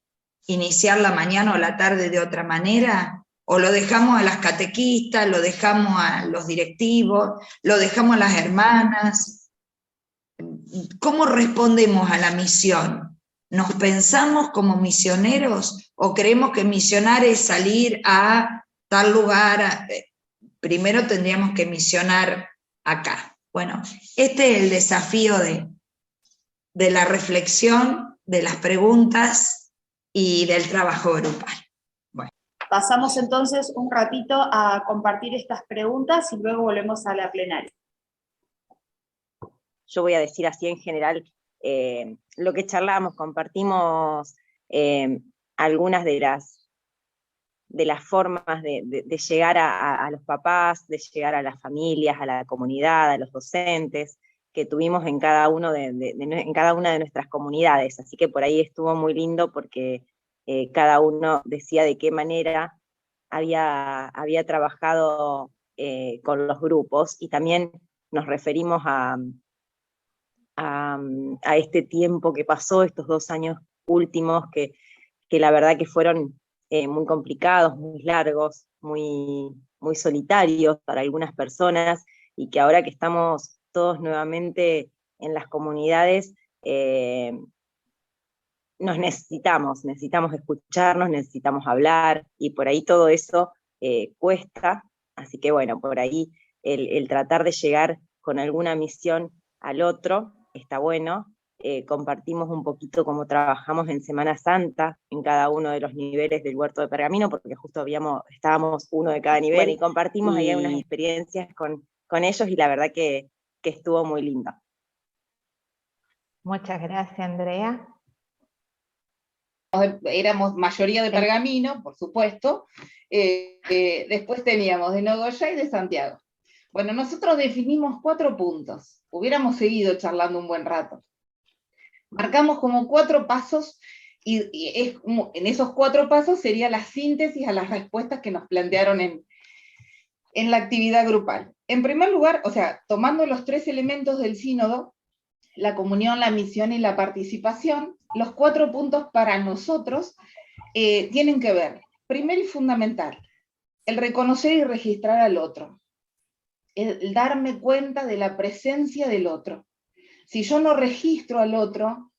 iniciar la mañana o la tarde de otra manera? ¿O lo dejamos a las catequistas, lo dejamos a los directivos, lo dejamos a las hermanas? ¿Cómo respondemos a la misión? ¿Nos pensamos como misioneros o creemos que misionar es salir a tal lugar? Primero tendríamos que misionar acá. Bueno, este es el desafío de la reflexión, de las preguntas y del trabajo grupal. Bueno. Pasamos entonces un ratito a compartir estas preguntas y luego volvemos a la plenaria. Yo voy a decir así en general lo que charlamos, compartimos algunas de las formas de llegar a los papás, de llegar a las familias, a la comunidad, a los docentes. que tuvimos en cada, en cada una de nuestras comunidades. Así que por ahí estuvo muy lindo porque cada uno decía de qué manera había trabajado con los grupos, y también nos referimos a este tiempo que pasó, estos 2 años últimos, que la verdad que fueron muy complicados, muy largos, muy solitarios para algunas personas, y que ahora que estamos todos nuevamente en las comunidades, nos necesitamos escucharnos, necesitamos hablar, y por ahí todo eso cuesta. Así que bueno, por ahí el tratar de llegar con alguna misión al otro está bueno. Compartimos un poquito cómo trabajamos en Semana Santa, en cada uno de los niveles del Huerto de Pergamino, porque justo estábamos uno de cada nivel, y compartimos ahí unas experiencias con ellos, y la verdad que estuvo muy lindo. Muchas gracias, Andrea. Éramos mayoría de Pergamino, por supuesto, después teníamos de Nogoyá y de Santiago. Bueno, nosotros definimos 4 puntos, hubiéramos seguido charlando un buen rato. Marcamos como 4 pasos, y en esos 4 pasos sería la síntesis a las respuestas que nos plantearon en la actividad grupal. En primer lugar, o sea, tomando los 3 elementos del sínodo, la comunión, la misión y la participación, los 4 puntos para nosotros tienen que ver, primero y fundamental, el reconocer y registrar al otro, el darme cuenta de la presencia del otro. Si yo no registro al otro,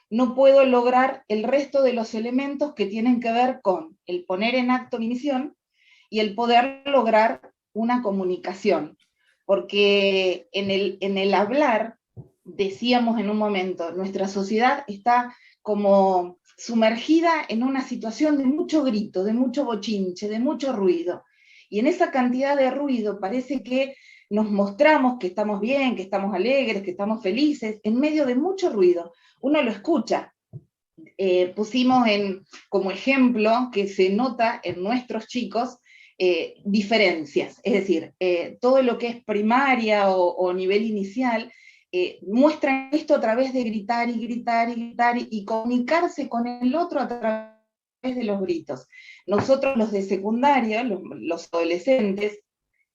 no puedo lograr el resto de los elementos que tienen que ver con el poner en acto mi misión y el poder lograr una comunicación. Porque en el hablar, decíamos en un momento, nuestra sociedad está como sumergida en una situación de mucho grito, de mucho bochinche, de mucho ruido. Y en esa cantidad de ruido parece que nos mostramos que estamos bien, que estamos alegres, que estamos felices, en medio de mucho ruido. Uno lo escucha. Pusimos como ejemplo que se nota en nuestros chicos diferencias, es decir, todo lo que es primaria o nivel inicial, muestran esto a través de gritar y gritar y gritar y comunicarse con el otro a través de los gritos. Nosotros los de secundaria, los adolescentes,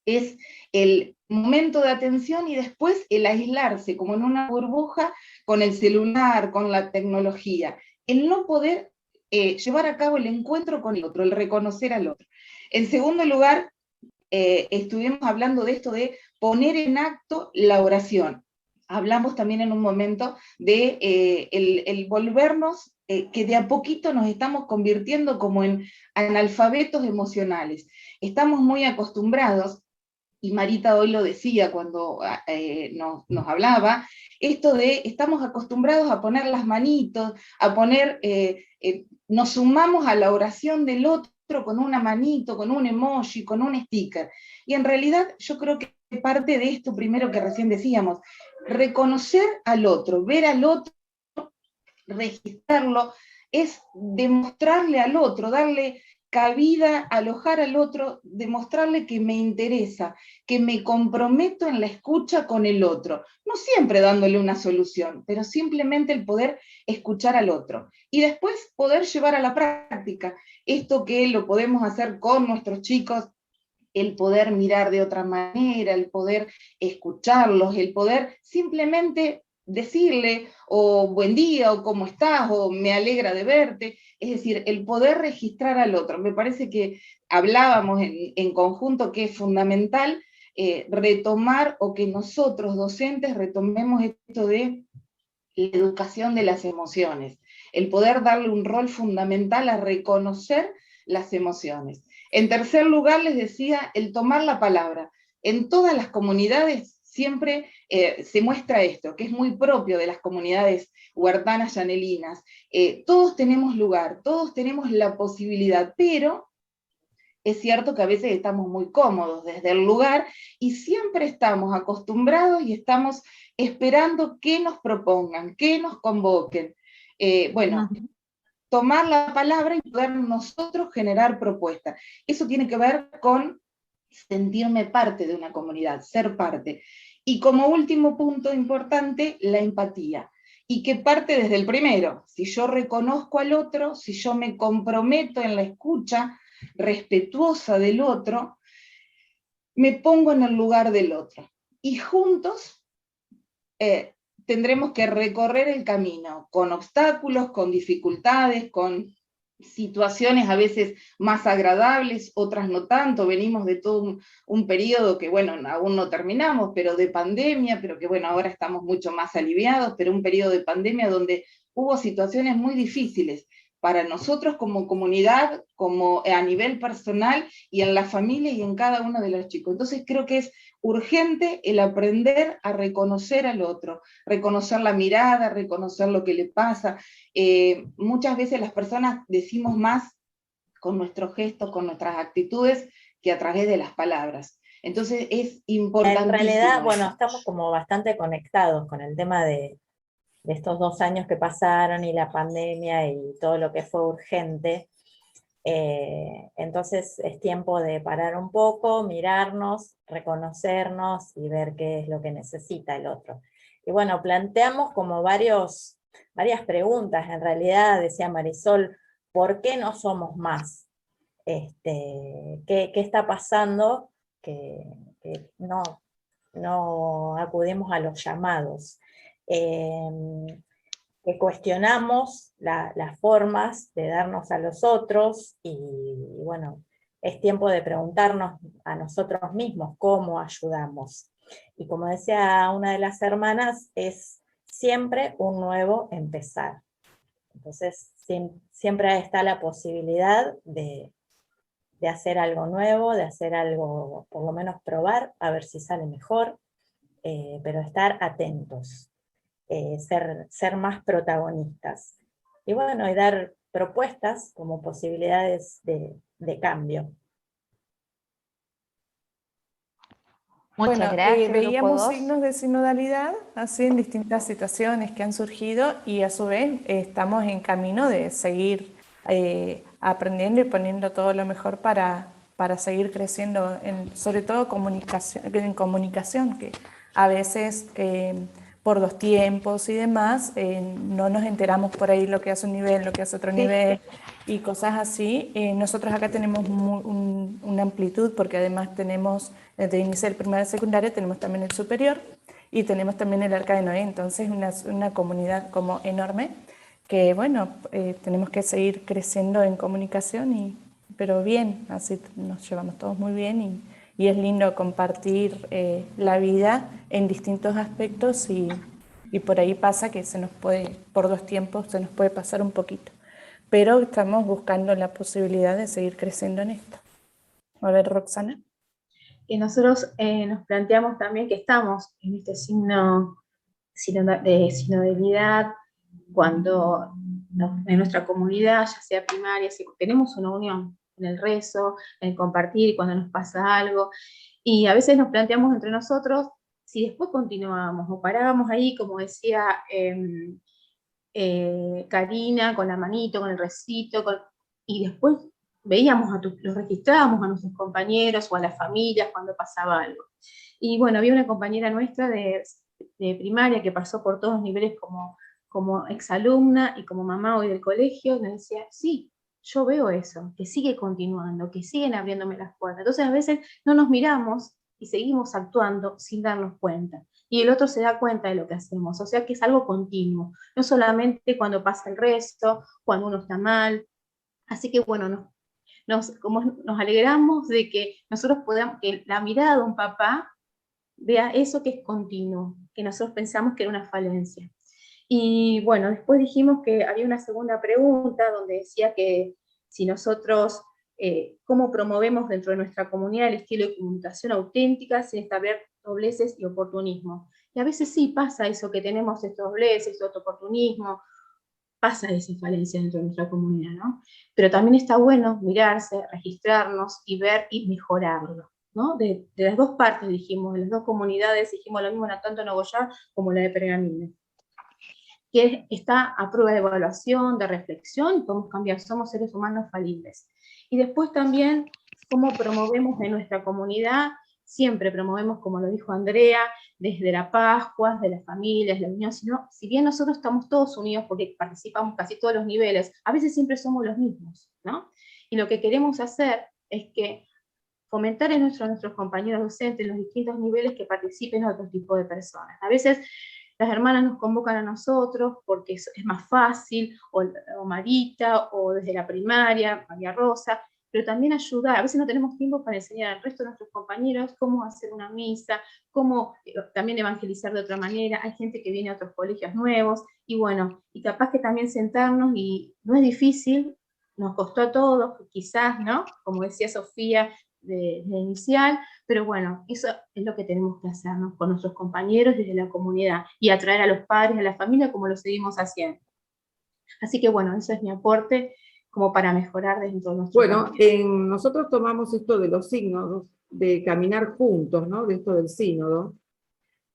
es el momento de atención y después el aislarse como en una burbuja con el celular, con la tecnología, el no poder llevar a cabo el encuentro con el otro, el reconocer al otro. En segundo lugar, estuvimos hablando de esto de poner en acto la oración. Hablamos también en un momento de el volvernos, que de a poquito nos estamos convirtiendo como en analfabetos emocionales. Estamos muy acostumbrados, y Marita hoy lo decía cuando nos hablaba, esto de estamos acostumbrados a poner las manitos, a poner, nos sumamos a la oración del otro con una manito, con un emoji, con un sticker. Y en realidad yo creo que parte de esto primero que recién decíamos, reconocer al otro, ver al otro, registrarlo, es demostrarle al otro, darle cabida, alojar al otro, demostrarle que me interesa, que me comprometo en la escucha con el otro, no siempre dándole una solución, pero simplemente el poder escuchar al otro, y después poder llevar a la práctica esto que lo podemos hacer con nuestros chicos, el poder mirar de otra manera, el poder escucharlos, el poder simplemente decirle, o buen día, o cómo estás, o me alegra de verte, es decir, el poder registrar al otro. Me parece que hablábamos en conjunto que es fundamental retomar, o que nosotros docentes retomemos esto de la educación de las emociones, el poder darle un rol fundamental a reconocer las emociones. En tercer lugar, les decía, el tomar la palabra. En todas las comunidades siempre se muestra esto, que es muy propio de las comunidades huertanas llanelinas. Todos tenemos lugar, todos tenemos la posibilidad, pero es cierto que a veces estamos muy cómodos desde el lugar y siempre estamos acostumbrados y estamos esperando que nos propongan, que nos convoquen. Tomar la palabra y poder nosotros generar propuestas. Eso tiene que ver con sentirme parte de una comunidad, ser parte. Y como último punto importante, la empatía. Y que parte desde el primero. Si yo reconozco al otro, si yo me comprometo en la escucha respetuosa del otro, me pongo en el lugar del otro. Y juntos tendremos que recorrer el camino, con obstáculos, con dificultades, con situaciones a veces más agradables, otras no tanto. Venimos de todo un periodo que, bueno, aún no terminamos, pero de pandemia, pero que, bueno, ahora estamos mucho más aliviados, pero un periodo de pandemia donde hubo situaciones muy difíciles para nosotros como comunidad, como a nivel personal, y en la familia y en cada uno de los chicos. Entonces creo que es urgente el aprender a reconocer al otro, reconocer la mirada, reconocer lo que le pasa. Muchas veces las personas decimos más con nuestros gestos, con nuestras actitudes, que a través de las palabras. Entonces es importantísimo. En realidad, bueno, estamos como bastante conectados con el tema de estos 2 años que pasaron y la pandemia y todo lo que fue urgente. Entonces es tiempo de parar un poco, mirarnos, reconocernos y ver qué es lo que necesita el otro. Y bueno, planteamos como varias preguntas, en realidad decía Marisol, ¿por qué no somos más? ¿Qué está pasando que no acudimos a los llamados? Que cuestionamos las formas de darnos a los otros, y bueno, es tiempo de preguntarnos a nosotros mismos cómo ayudamos. Y como decía una de las hermanas, es siempre un nuevo empezar. Entonces siempre está la posibilidad de hacer algo nuevo, de hacer algo, por lo menos probar, a ver si sale mejor, pero estar atentos. Ser más protagonistas. Y bueno, y dar propuestas como posibilidades de cambio. Muchas gracias. Veíamos signos de sinodalidad así en distintas situaciones que han surgido, y a su vez estamos en camino de seguir aprendiendo y poniendo todo lo mejor para seguir creciendo, sobre todo en comunicación, que a veces por los tiempos y demás, no nos enteramos por ahí lo que hace un nivel, lo que hace otro nivel y cosas así. Nosotros acá tenemos una amplitud, porque además tenemos, desde inicial, primaria, secundaria, tenemos también el superior y tenemos también el Arca de Noé. Entonces una comunidad como enorme que, bueno, tenemos que seguir creciendo en comunicación, pero bien, así nos llevamos todos muy bien, y es lindo compartir la vida en distintos aspectos, y por ahí pasa que por 2 tiempos se nos puede pasar un poquito, pero estamos buscando la posibilidad de seguir creciendo en esto. A ver, Roxana. Que nosotros nos planteamos también que estamos en este signo de sinodalidad, cuando en nuestra comunidad, ya sea primaria, tenemos una unión en el rezo, en el compartir cuando nos pasa algo, y a veces nos planteamos entre nosotros si después continuábamos o parábamos ahí, como decía Karina, con la manito, con el recito, y después veíamos los registrábamos a nuestros compañeros o a las familias cuando pasaba algo. Y bueno, había una compañera nuestra de primaria que pasó por todos los niveles como exalumna y como mamá hoy del colegio, y nos decía, sí, yo veo eso, que sigue continuando, que siguen abriéndome las puertas. Entonces a veces no nos miramos y seguimos actuando sin darnos cuenta. Y el otro se da cuenta de lo que hacemos, o sea que es algo continuo, no solamente cuando pasa el resto, cuando uno está mal. Así que bueno, nos alegramos de que nosotros podamos, que la mirada de un papá vea eso que es continuo, que nosotros pensamos que era una falencia. Y bueno, después dijimos que había una segunda pregunta donde decía que si nosotros, cómo promovemos dentro de nuestra comunidad el estilo de comunicación auténtica sin establecer dobleces y oportunismo. Y a veces sí pasa eso, que tenemos estos dobleces, este oportunismo, pasa esa falencia dentro de nuestra comunidad, ¿no? Pero también está bueno mirarse, registrarnos y ver y mejorarlo, ¿no? De las dos partes dijimos, de las dos comunidades dijimos lo mismo, tanto en Nogoyá como la de Pergamino, que está a prueba de evaluación, de reflexión, y podemos cambiar, somos seres humanos falibles. Y después también cómo promovemos en nuestra comunidad, siempre promovemos, como lo dijo Andrea, desde la Pascua, de las familias, la unión, sino, si bien nosotros estamos todos unidos porque participamos casi todos los niveles, a veces siempre somos los mismos, ¿no? Y lo que queremos hacer es que fomentar en nuestros compañeros docentes los distintos niveles que participen otro tipo de personas. A veces las hermanas nos convocan a nosotros porque es más fácil, o Marita, o desde la primaria, María Rosa, pero también ayudar, a veces no tenemos tiempo para enseñar al resto de nuestros compañeros cómo hacer una misa, cómo también evangelizar de otra manera, hay gente que viene a otros colegios nuevos, y bueno, y capaz que también sentarnos, y no es difícil, nos costó a todos, quizás, ¿no? Como decía Sofía, de inicial, pero bueno, eso es lo que tenemos que hacer, ¿no? Con nuestros compañeros desde la comunidad, y atraer a los padres, a la familia, como lo seguimos haciendo. Así que bueno, ese es mi aporte, como para mejorar dentro de nuestro Bueno, nosotros tomamos esto de los sínodos, de caminar juntos, ¿no? De esto del sínodo,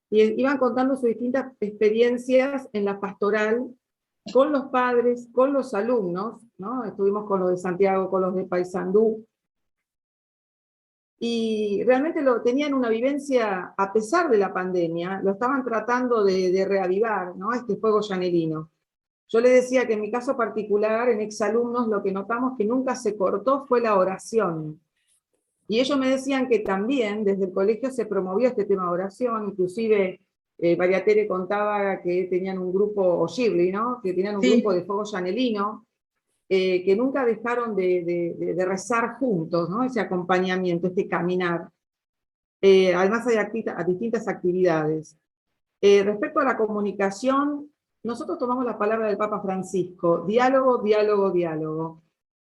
y iban contando sus distintas experiencias en la pastoral, con los padres, con los alumnos, ¿no? Estuvimos con los de Santiago, con los de Paysandú, y realmente tenían una vivencia, a pesar de la pandemia, lo estaban tratando de reavivar, ¿no? Este fuego llanelino. Yo les decía que en mi caso particular, en exalumnos, lo que notamos que nunca se cortó fue la oración. Y ellos me decían que también desde el colegio se promovió este tema de oración, inclusive María Tere contaba que tenían un grupo, o Shirley, ¿no? Que tenían un grupo de fuego llanelino, que nunca dejaron de rezar juntos, ¿no? Ese acompañamiento, este caminar. Además hay distintas actividades. Respecto a la comunicación, nosotros tomamos la palabra del Papa Francisco, diálogo, diálogo, diálogo.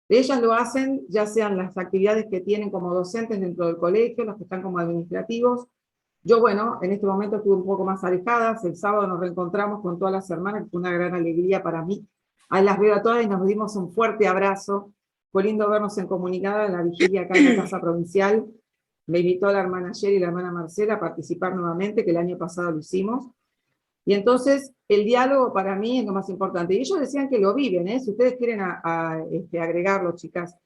Ellas lo hacen, ya sean las actividades que tienen como docentes dentro del colegio, los que están como administrativos. Yo, bueno, en este momento estuve un poco más alejadas, el sábado nos reencontramos con todas las hermanas, que fue una gran alegría para mí. Ahí las veo a todas y nos dimos un fuerte abrazo. Fue lindo vernos en comunicada en la vigilia acá en la Casa Provincial. Me invitó la hermana Sherry y la hermana Marcela a participar nuevamente, que el año pasado lo hicimos. Y entonces el diálogo para mí es lo más importante. Y ellos decían que lo viven, ¿eh? Si ustedes quieren agregarlo, chicas.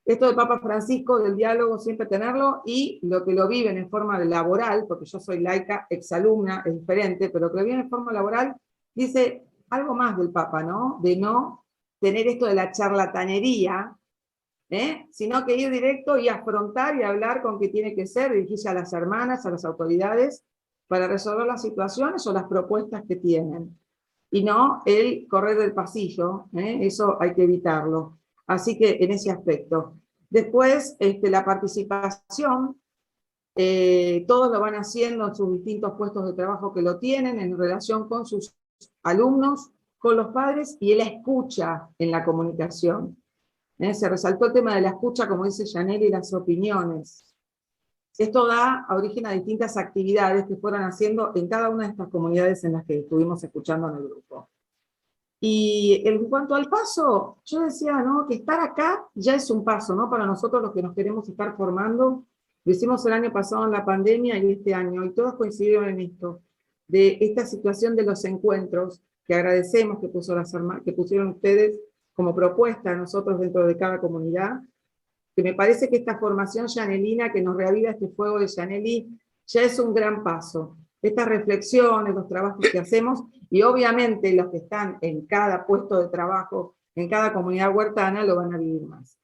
Esto del Papa Francisco, del diálogo, siempre tenerlo, y lo que lo viven en forma laboral, porque yo soy laica, exalumna, es diferente, pero que lo viven en forma laboral, dice algo más del Papa, ¿no? De no tener esto de la charlatanería, sino que ir directo y afrontar y hablar con qué tiene que ser, dirigirse a las hermanas, a las autoridades, para resolver las situaciones o las propuestas que tienen. Y no el correr del pasillo, eso hay que evitarlo. Así que en ese aspecto. Después, la participación, todos lo van haciendo en sus distintos puestos de trabajo que lo tienen, en relación con sus alumnos, con los padres, y la escucha en la comunicación. Se resaltó el tema de la escucha, como dice Yaneli, y las opiniones. Esto da origen a distintas actividades que fueron haciendo en cada una de estas comunidades en las que estuvimos escuchando en el grupo. Y en cuanto al paso, yo decía, ¿no? Que estar acá ya es un paso, ¿no? Para nosotros los que nos queremos estar formando. Lo hicimos el año pasado en la pandemia y este año, y todos coincidieron en esto, de esta situación de los encuentros, que agradecemos que pusieron ustedes como propuesta a nosotros dentro de cada comunidad, que me parece que esta formación llanelina que nos reaviva este fuego de Llanelí ya es un gran paso. Estas reflexiones, los trabajos que hacemos, y obviamente los que están en cada puesto de trabajo, en cada comunidad huertana, lo van a vivir más.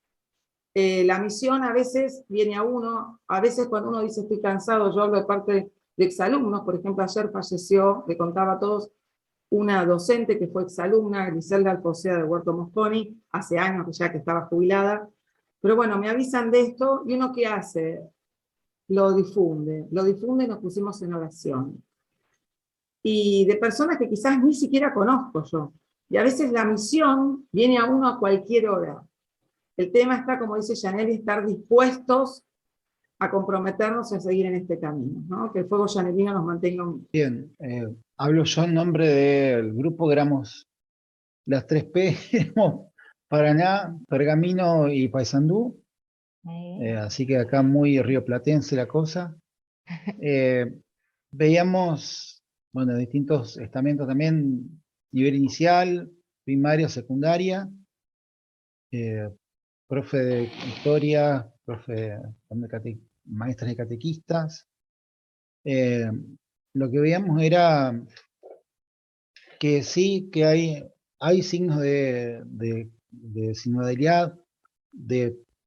La misión a veces viene a uno, a veces cuando uno dice estoy cansado, yo hablo de parte de exalumnos, por ejemplo ayer falleció, le contaba a todos, una docente que fue exalumna, Griselda Alfosea de Huerto Mosconi, hace años que estaba jubilada, pero bueno, me avisan de esto, y uno ¿qué hace? Lo difunde y nos pusimos en oración. Y de personas que quizás ni siquiera conozco yo. Y a veces la misión viene a uno a cualquier hora. El tema está, como dice Yaneli, estar dispuestos a comprometernos a seguir en este camino, ¿no? Que el fuego llanelino nos mantenga unidos. Bien, hablo yo en nombre del grupo que éramos las 3P, éramos Paraná, Pergamino y Paysandú, así que acá muy rioplatense la cosa. Veíamos, bueno, distintos estamentos también, nivel inicial, primaria, secundaria, profe de historia, profe de maestras y catequistas, lo que veíamos era que sí, que hay signos de sinodalidad,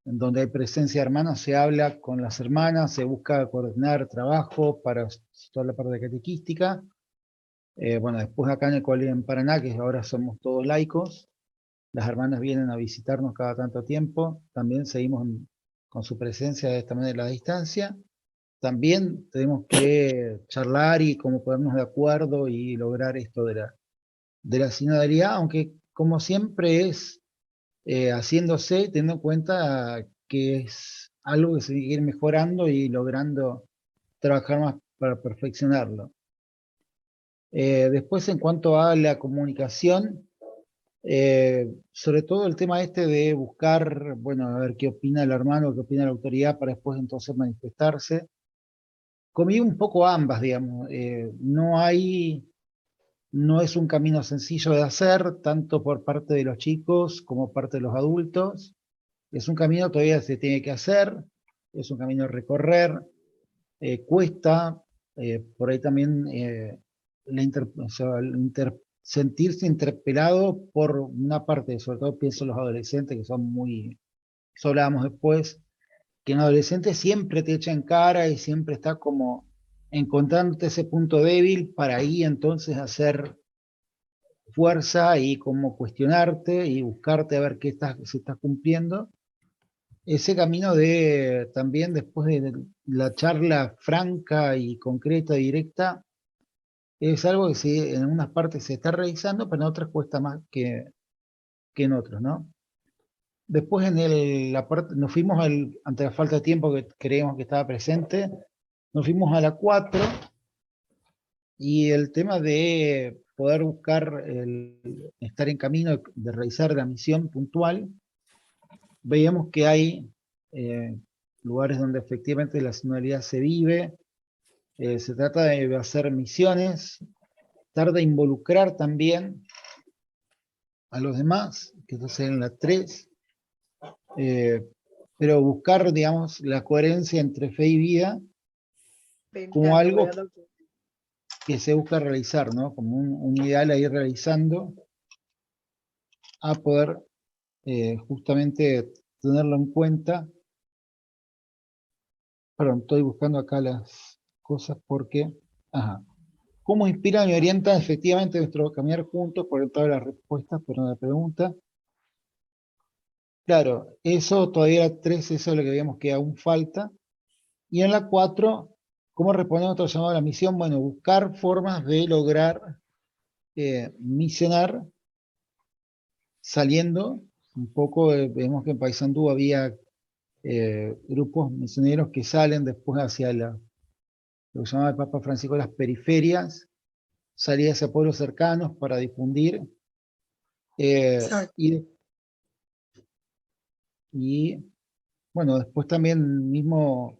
en donde hay presencia de hermanos, se habla con las hermanas, se busca coordinar trabajo para toda la parte catequística. Bueno, después acá en el colegio en Paraná, que ahora somos todos laicos, las hermanas vienen a visitarnos cada tanto tiempo, también seguimos con su presencia de esta manera a la distancia. También tenemos que charlar y cómo ponernos de acuerdo y lograr esto de la sinodalidad, aunque como siempre es haciéndose, teniendo en cuenta que es algo que se tiene que ir mejorando y logrando trabajar más para perfeccionarlo. Después, en cuanto a la comunicación, sobre todo el tema este de buscar, bueno, a ver qué opina el hermano, qué opina la autoridad, para después entonces manifestarse. Comí un poco ambas, digamos. No es un camino sencillo de hacer, tanto por parte de los chicos como parte de los adultos. Es un camino que todavía se tiene que hacer, es un camino a recorrer, cuesta, por ahí también sentirse interpelado por una parte, sobre todo pienso en los adolescentes que son muy, eso hablábamos después, que un adolescente siempre te echa en cara y siempre está como encontrándote ese punto débil para ahí entonces hacer fuerza y como cuestionarte y buscarte a ver qué se está cumpliendo. Ese camino de también después de la charla franca y concreta, directa, es algo que sí, en algunas partes se está realizando, pero en otras cuesta más que en otros, ¿no? Después la parte, nos fuimos ante la falta de tiempo que creíamos que estaba presente, nos fuimos a la 4 y el tema de poder buscar estar en camino de realizar la misión puntual, veíamos que hay lugares donde efectivamente la sinodalidad se vive, se trata de hacer misiones, tratar de involucrar también a los demás, que eso sería en la 3, pero buscar, digamos, la coherencia entre fe y vida como algo que se busca realizar, ¿no? Como un ideal a ir realizando, a poder justamente tenerlo en cuenta. Perdón, estoy buscando acá las cosas porque... Ajá. ¿Cómo inspiran y orientan efectivamente nuestro caminar juntos? Por todas las respuestas, pero la pregunta. Claro, eso todavía la 3, eso es lo que veíamos que aún falta. Y en la 4, ¿cómo responder a nuestro llamado a la misión? Bueno, buscar formas de lograr misionar saliendo un poco, vemos que en Paysandú había grupos misioneros que salen después hacia lo que llamaba el Papa Francisco las periferias, salir hacia pueblos cercanos para difundir. Y bueno, después también el mismo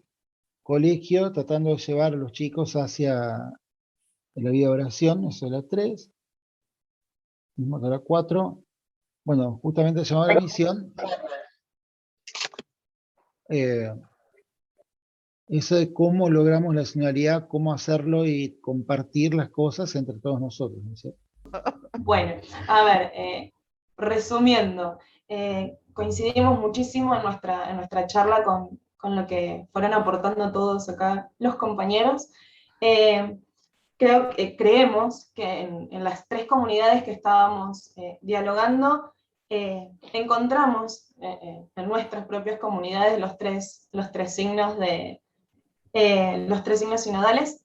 colegio tratando de llevar a los chicos hacia la vida de oración, eso es la 3, mismo de la 4. Bueno, justamente el llamado a la misión, eso de cómo logramos la sinodalidad, cómo hacerlo y compartir las cosas entre todos nosotros, ¿no es cierto? Bueno, a ver, resumiendo, coincidimos muchísimo en nuestra charla con lo que fueron aportando todos acá los compañeros. Creemos que en las 3 comunidades que estábamos dialogando, encontramos en nuestras propias comunidades los tres signos los 3 signos sinodales.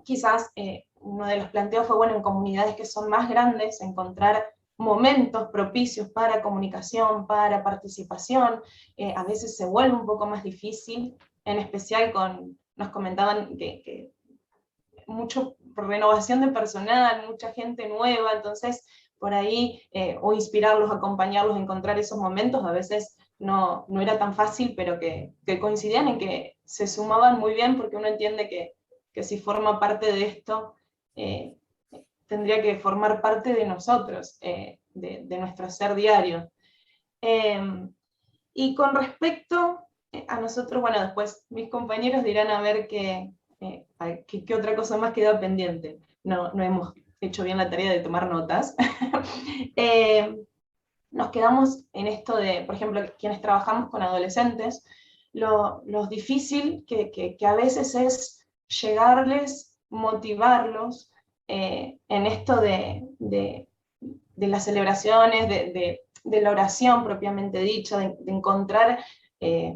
Quizás uno de los planteos fue, bueno, en comunidades que son más grandes, encontrar momentos propicios para comunicación, para participación. A veces se vuelve un poco más difícil, en especial nos comentaban que mucha renovación de personal, mucha gente nueva, entonces por ahí, o inspirarlos, acompañarlos, encontrar esos momentos, a veces no era tan fácil, pero que coincidían en que se sumaban muy bien, porque uno entiende que si forma parte de esto, tendría que formar parte de nosotros, de nuestro ser diario. Y con respecto a nosotros, bueno, después mis compañeros dirán a ver qué ¿qué otra cosa más queda pendiente? No hemos hecho bien la tarea de tomar notas. Nos quedamos en esto de, por ejemplo, quienes trabajamos con adolescentes, lo difícil que a veces es llegarles, motivarlos en esto de las celebraciones, de la oración propiamente dicha, de encontrar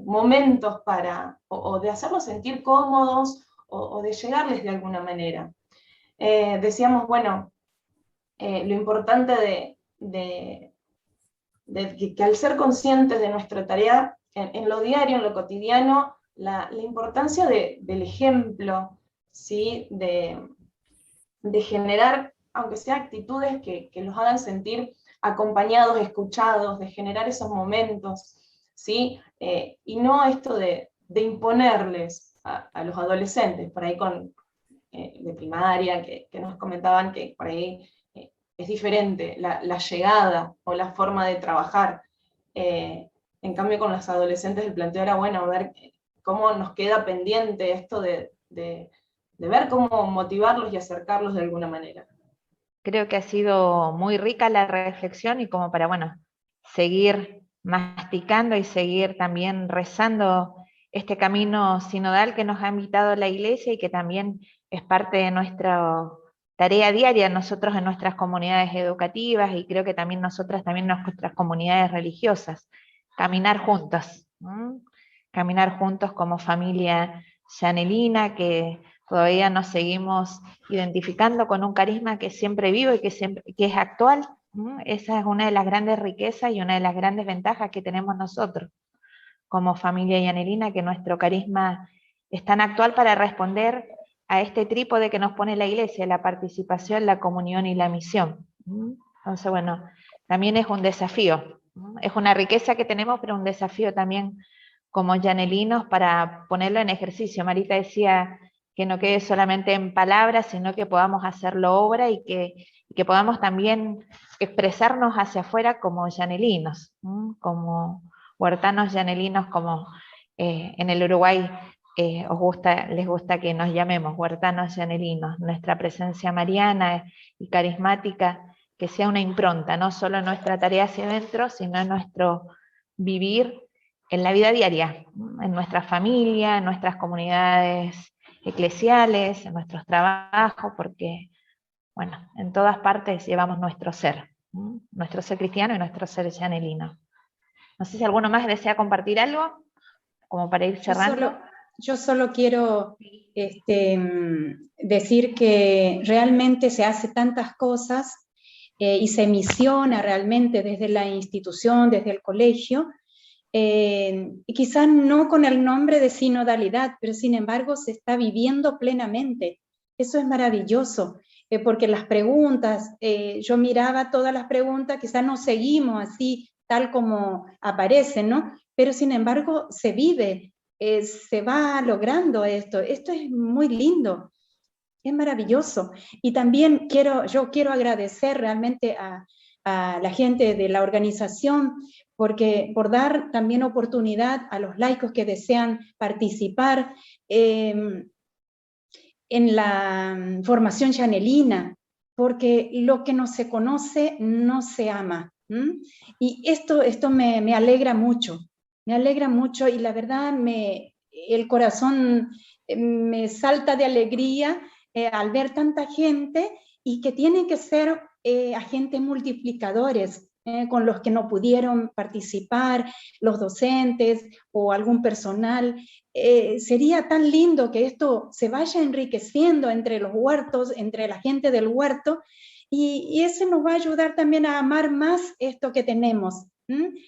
momentos o de hacerlos sentir cómodos, o de llegarles de alguna manera. Decíamos, bueno, lo importante de que al ser conscientes de nuestra tarea, en lo diario, en lo cotidiano, la importancia del ejemplo, ¿sí? de generar, aunque sea actitudes que los hagan sentir acompañados, escuchados, de generar esos momentos, ¿sí? Y no esto de imponerles a los adolescentes, por ahí de primaria, que nos comentaban que por ahí es diferente la llegada o la forma de trabajar. En cambio, con los adolescentes el planteo era, bueno, ver cómo nos queda pendiente esto de ver cómo motivarlos y acercarlos de alguna manera. Creo que ha sido muy rica la reflexión y como para, bueno, seguir masticando y seguir también rezando este camino sinodal que nos ha invitado la Iglesia y que también es parte de nuestra tarea diaria, nosotros en nuestras comunidades educativas y creo que también nosotras también en nuestras comunidades religiosas, caminar juntos, caminar juntos como familia llanelina, que todavía nos seguimos identificando con un carisma que siempre vive y que es actual. Esa es una de las grandes riquezas y una de las grandes ventajas que tenemos nosotros como familia llanelina, que nuestro carisma es tan actual para responder a este trípode que nos pone la Iglesia, la participación, la comunión y la misión. Entonces, bueno, también es un desafío, es una riqueza que tenemos, pero un desafío también como llanelinos para ponerlo en ejercicio. Marita decía que no quede solamente en palabras, sino que podamos hacerlo obra y que podamos también expresarnos hacia afuera como llanelinos, como huertanos llanelinos, como en el Uruguay les gusta que nos llamemos huertanos llanelinos. Nuestra presencia mariana y carismática, que sea una impronta, no solo en nuestra tarea hacia adentro, sino en nuestro vivir en la vida diaria, en nuestra familia, en nuestras comunidades eclesiales, en nuestros trabajos, porque, bueno, en todas partes llevamos nuestro ser cristiano y nuestro ser llanelino. No sé si alguno más desea compartir algo, como para ir cerrando. Yo solo quiero decir que realmente se hace tantas cosas y se misiona realmente desde la institución, desde el colegio, quizás no con el nombre de sinodalidad, pero sin embargo se está viviendo plenamente. Eso es maravilloso, porque las preguntas, yo miraba todas las preguntas, quizás no seguimos así tal como aparecen, ¿no? Pero sin embargo se vive, se va logrando esto es muy lindo, es maravilloso. Y también yo quiero agradecer realmente a la gente de la organización, por dar también oportunidad a los laicos que desean participar en la formación llanelina, porque lo que no se conoce no se ama. Y esto me alegra mucho, y la verdad el corazón me salta de alegría al ver tanta gente y que tienen que ser agentes multiplicadores con los que no pudieron participar, los docentes o algún personal. Sería tan lindo que esto se vaya enriqueciendo entre los huertos, entre la gente del huerto, y eso nos va a ayudar también a amar más esto que tenemos.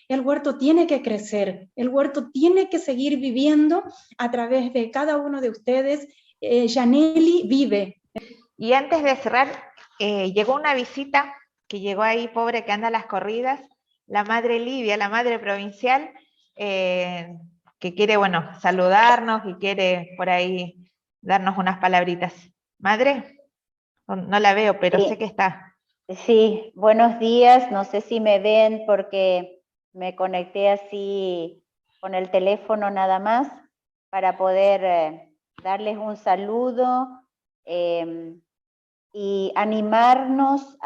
El huerto tiene que crecer, el huerto tiene que seguir viviendo a través de cada uno de ustedes. Llaneli vive. Y antes de cerrar, llegó una visita que llegó ahí, pobre que anda a las corridas, la madre Livia, la madre provincial, que quiere, bueno, saludarnos y quiere por ahí darnos unas palabritas. Madre, no la veo, pero sí, sé que está. Sí, buenos días, no sé si me ven porque me conecté así con el teléfono nada más para poder darles un saludo y animarles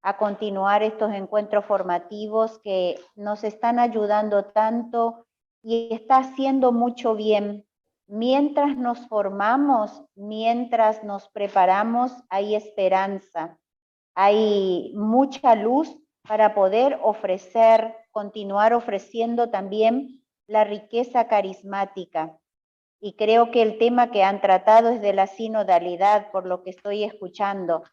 a continuar estos encuentros formativos que nos están ayudando tanto y está haciendo mucho bien. Mientras nos formamos, mientras nos preparamos, hay esperanza, hay mucha luz para poder ofrecer, continuar ofreciendo también la riqueza carismática. Y creo que el tema que han tratado es de la sinodalidad, por lo que estoy escuchando.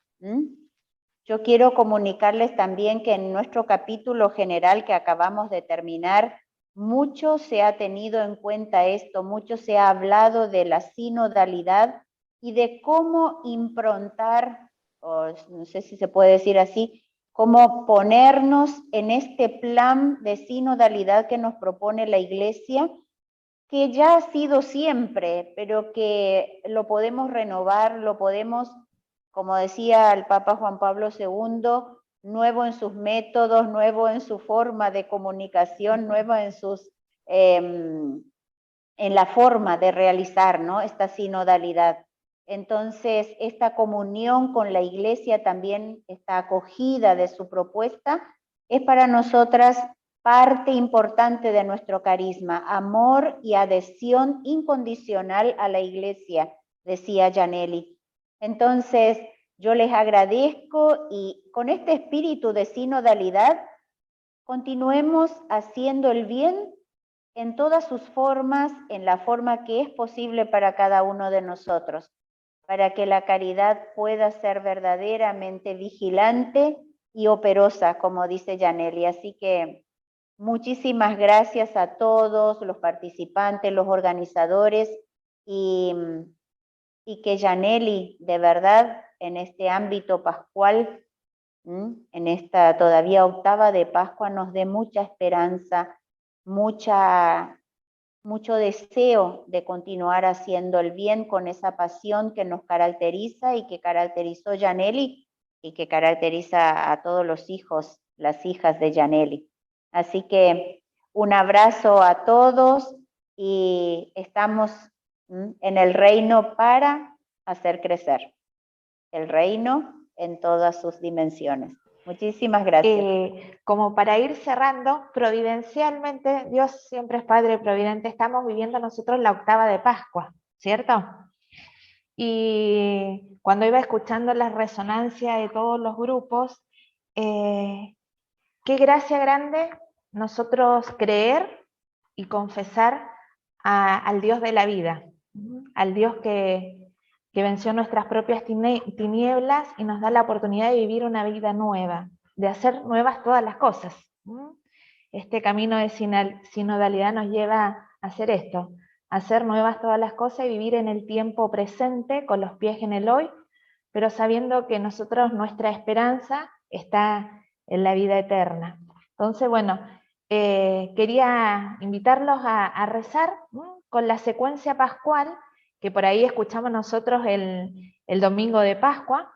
Yo quiero comunicarles también que en nuestro capítulo general que acabamos de terminar, mucho se ha tenido en cuenta esto, mucho se ha hablado de la sinodalidad y de cómo improntar, o no sé si se puede decir así, cómo ponernos en este plan de sinodalidad que nos propone la Iglesia, que ya ha sido siempre, pero que lo podemos renovar, lo podemos, como decía el Papa Juan Pablo II, nuevo en sus métodos, nuevo en su forma de comunicación, nuevo en la forma de realizar, ¿no?, esta sinodalidad. Entonces, esta comunión con la Iglesia también, esta acogida de su propuesta, es para nosotras parte importante de nuestro carisma, amor y adhesión incondicional a la Iglesia, decía Gianelli. Entonces, yo les agradezco y con este espíritu de sinodalidad, continuemos haciendo el bien en todas sus formas, en la forma que es posible para cada uno de nosotros, para que la caridad pueda ser verdaderamente vigilante y operosa, como dice Gianelli. Así que muchísimas gracias a todos los participantes, los organizadores, y que Gianelli, de verdad, en este ámbito pascual, en esta todavía octava de Pascua, nos dé mucha esperanza, mucho deseo de continuar haciendo el bien con esa pasión que nos caracteriza y que caracterizó Gianelli y que caracteriza a todos los hijos, las hijas de Gianelli. Así que un abrazo a todos y estamos en el reino para hacer crecer el reino en todas sus dimensiones. Muchísimas gracias. Como para ir cerrando, providencialmente, Dios siempre es Padre providente, estamos viviendo nosotros la octava de Pascua, ¿cierto? Y cuando iba escuchando la resonancia de todos los grupos, qué gracia grande nosotros creer y confesar al Dios de la vida, al Dios que venció nuestras propias tinieblas y nos da la oportunidad de vivir una vida nueva, de hacer nuevas todas las cosas. Este camino de sinodalidad nos lleva a hacer esto, a hacer nuevas todas las cosas y vivir en el tiempo presente con los pies en el hoy, pero sabiendo que nosotros, nuestra esperanza está en la vida eterna. Entonces, bueno, quería invitarlos a rezar con la secuencia pascual, que por ahí escuchamos nosotros el domingo de Pascua,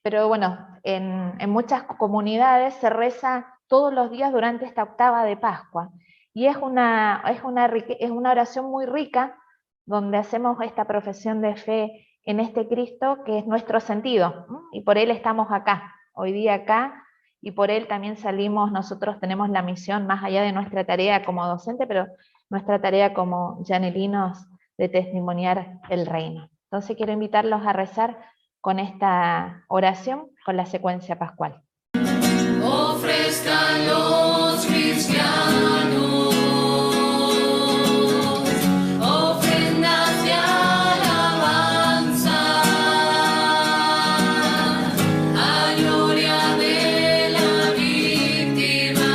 pero bueno, en muchas comunidades se reza todos los días durante esta octava de Pascua, y es una oración muy rica, donde hacemos esta profesión de fe en este Cristo, que es nuestro sentido, y por Él estamos acá, hoy día acá, y por Él también salimos, nosotros tenemos la misión, más allá de nuestra tarea como docente, pero nuestra tarea como gianelinos, de testimoniar el reino. Entonces quiero invitarlos a rezar con esta oración, con la secuencia pascual. Ofrezcan los cristianos ofrendas de alabanza a gloria de la víctima.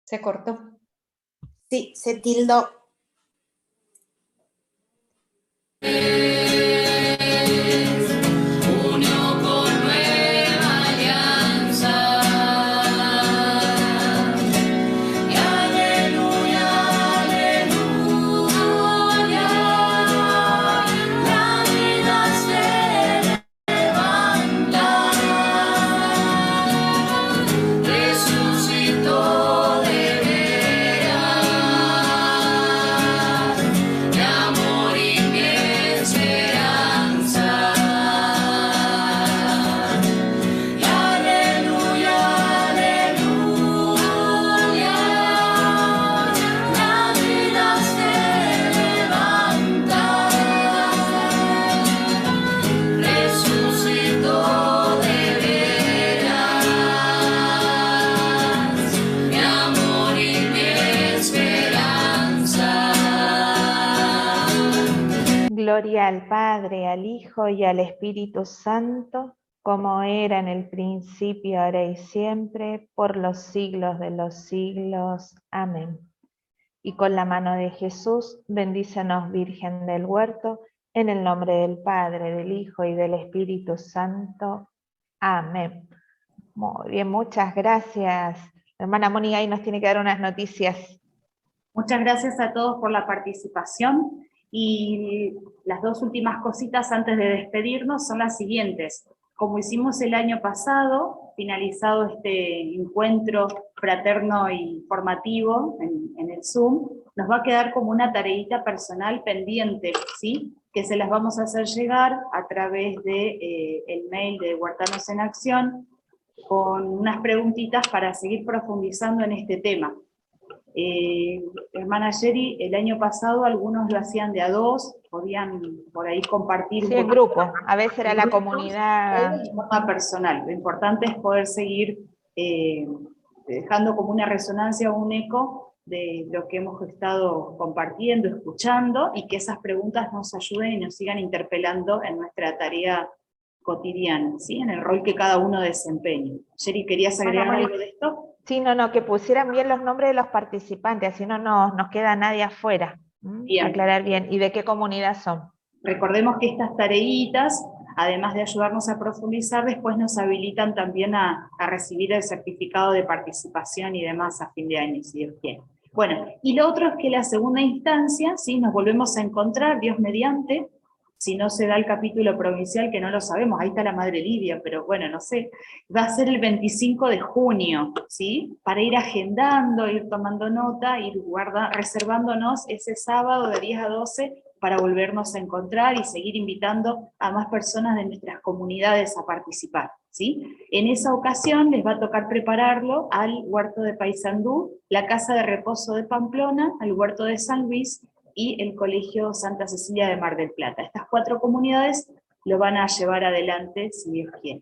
Se cortó. Sí, se tildó. Unió con nueva alianza y aleluya Gloria al Padre, al Hijo y al Espíritu Santo, como era en el principio, ahora y siempre, por los siglos de los siglos. Amén. Y con la mano de Jesús, bendícenos, Virgen del Huerto, en el nombre del Padre, del Hijo y del Espíritu Santo. Amén. Muy bien, muchas gracias. Hermana Mónica ahí nos tiene que dar unas noticias. Muchas gracias a todos por la participación. Y las dos últimas cositas antes de despedirnos son las siguientes. Como hicimos el año pasado, finalizado este encuentro fraterno y formativo en el Zoom, nos va a quedar como una tareita personal pendiente, ¿sí? Que se las vamos a hacer llegar a través de el mail de Huertanos en Acción, con unas preguntitas para seguir profundizando en este tema. Hermana Yeri, el año pasado algunos lo hacían de a dos, podían por ahí compartir Sí, un en poco. grupo, a veces era la comunidad. De forma personal. Lo importante es poder seguir dejando como una resonancia o un eco de lo que hemos estado compartiendo, escuchando, y que esas preguntas nos ayuden y nos sigan interpelando en nuestra tarea cotidiana, ¿sí? En el rol que cada uno desempeña. Yeri, ¿querías agregar algo de esto? Sí, no, que pusieran bien los nombres de los participantes, así no nos queda nadie afuera. Bien. Aclarar bien. ¿Y de qué comunidad son? Recordemos que estas tareitas, además de ayudarnos a profundizar, después nos habilitan también a recibir el certificado de participación y demás a fin de año, si Dios quiere. Bueno, y lo otro es que la segunda instancia, ¿sí? Nos volvemos a encontrar, Dios mediante, si no se da el capítulo provincial, que no lo sabemos, ahí está la Madre Lidia, pero bueno, no sé, va a ser el 25 de junio, ¿sí? Para ir agendando, ir tomando nota, ir reservándonos ese sábado de 10 a 12 para volvernos a encontrar y seguir invitando a más personas de nuestras comunidades a participar, ¿sí? En esa ocasión les va a tocar prepararlo al Huerto de Paysandú, la Casa de Reposo de Pamplona, al Huerto de San Luis, y el Colegio Santa Cecilia de Mar del Plata. Estas 4 comunidades lo van a llevar adelante, si Dios quiere.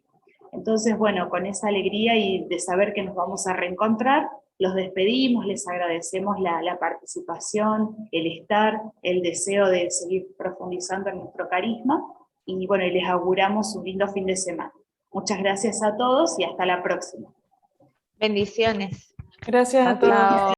Entonces, bueno, con esa alegría y de saber que nos vamos a reencontrar, los despedimos, les agradecemos la participación, el estar, el deseo de seguir profundizando en nuestro carisma, y bueno, y les auguramos un lindo fin de semana. Muchas gracias a todos y hasta la próxima. Bendiciones. Gracias a todos.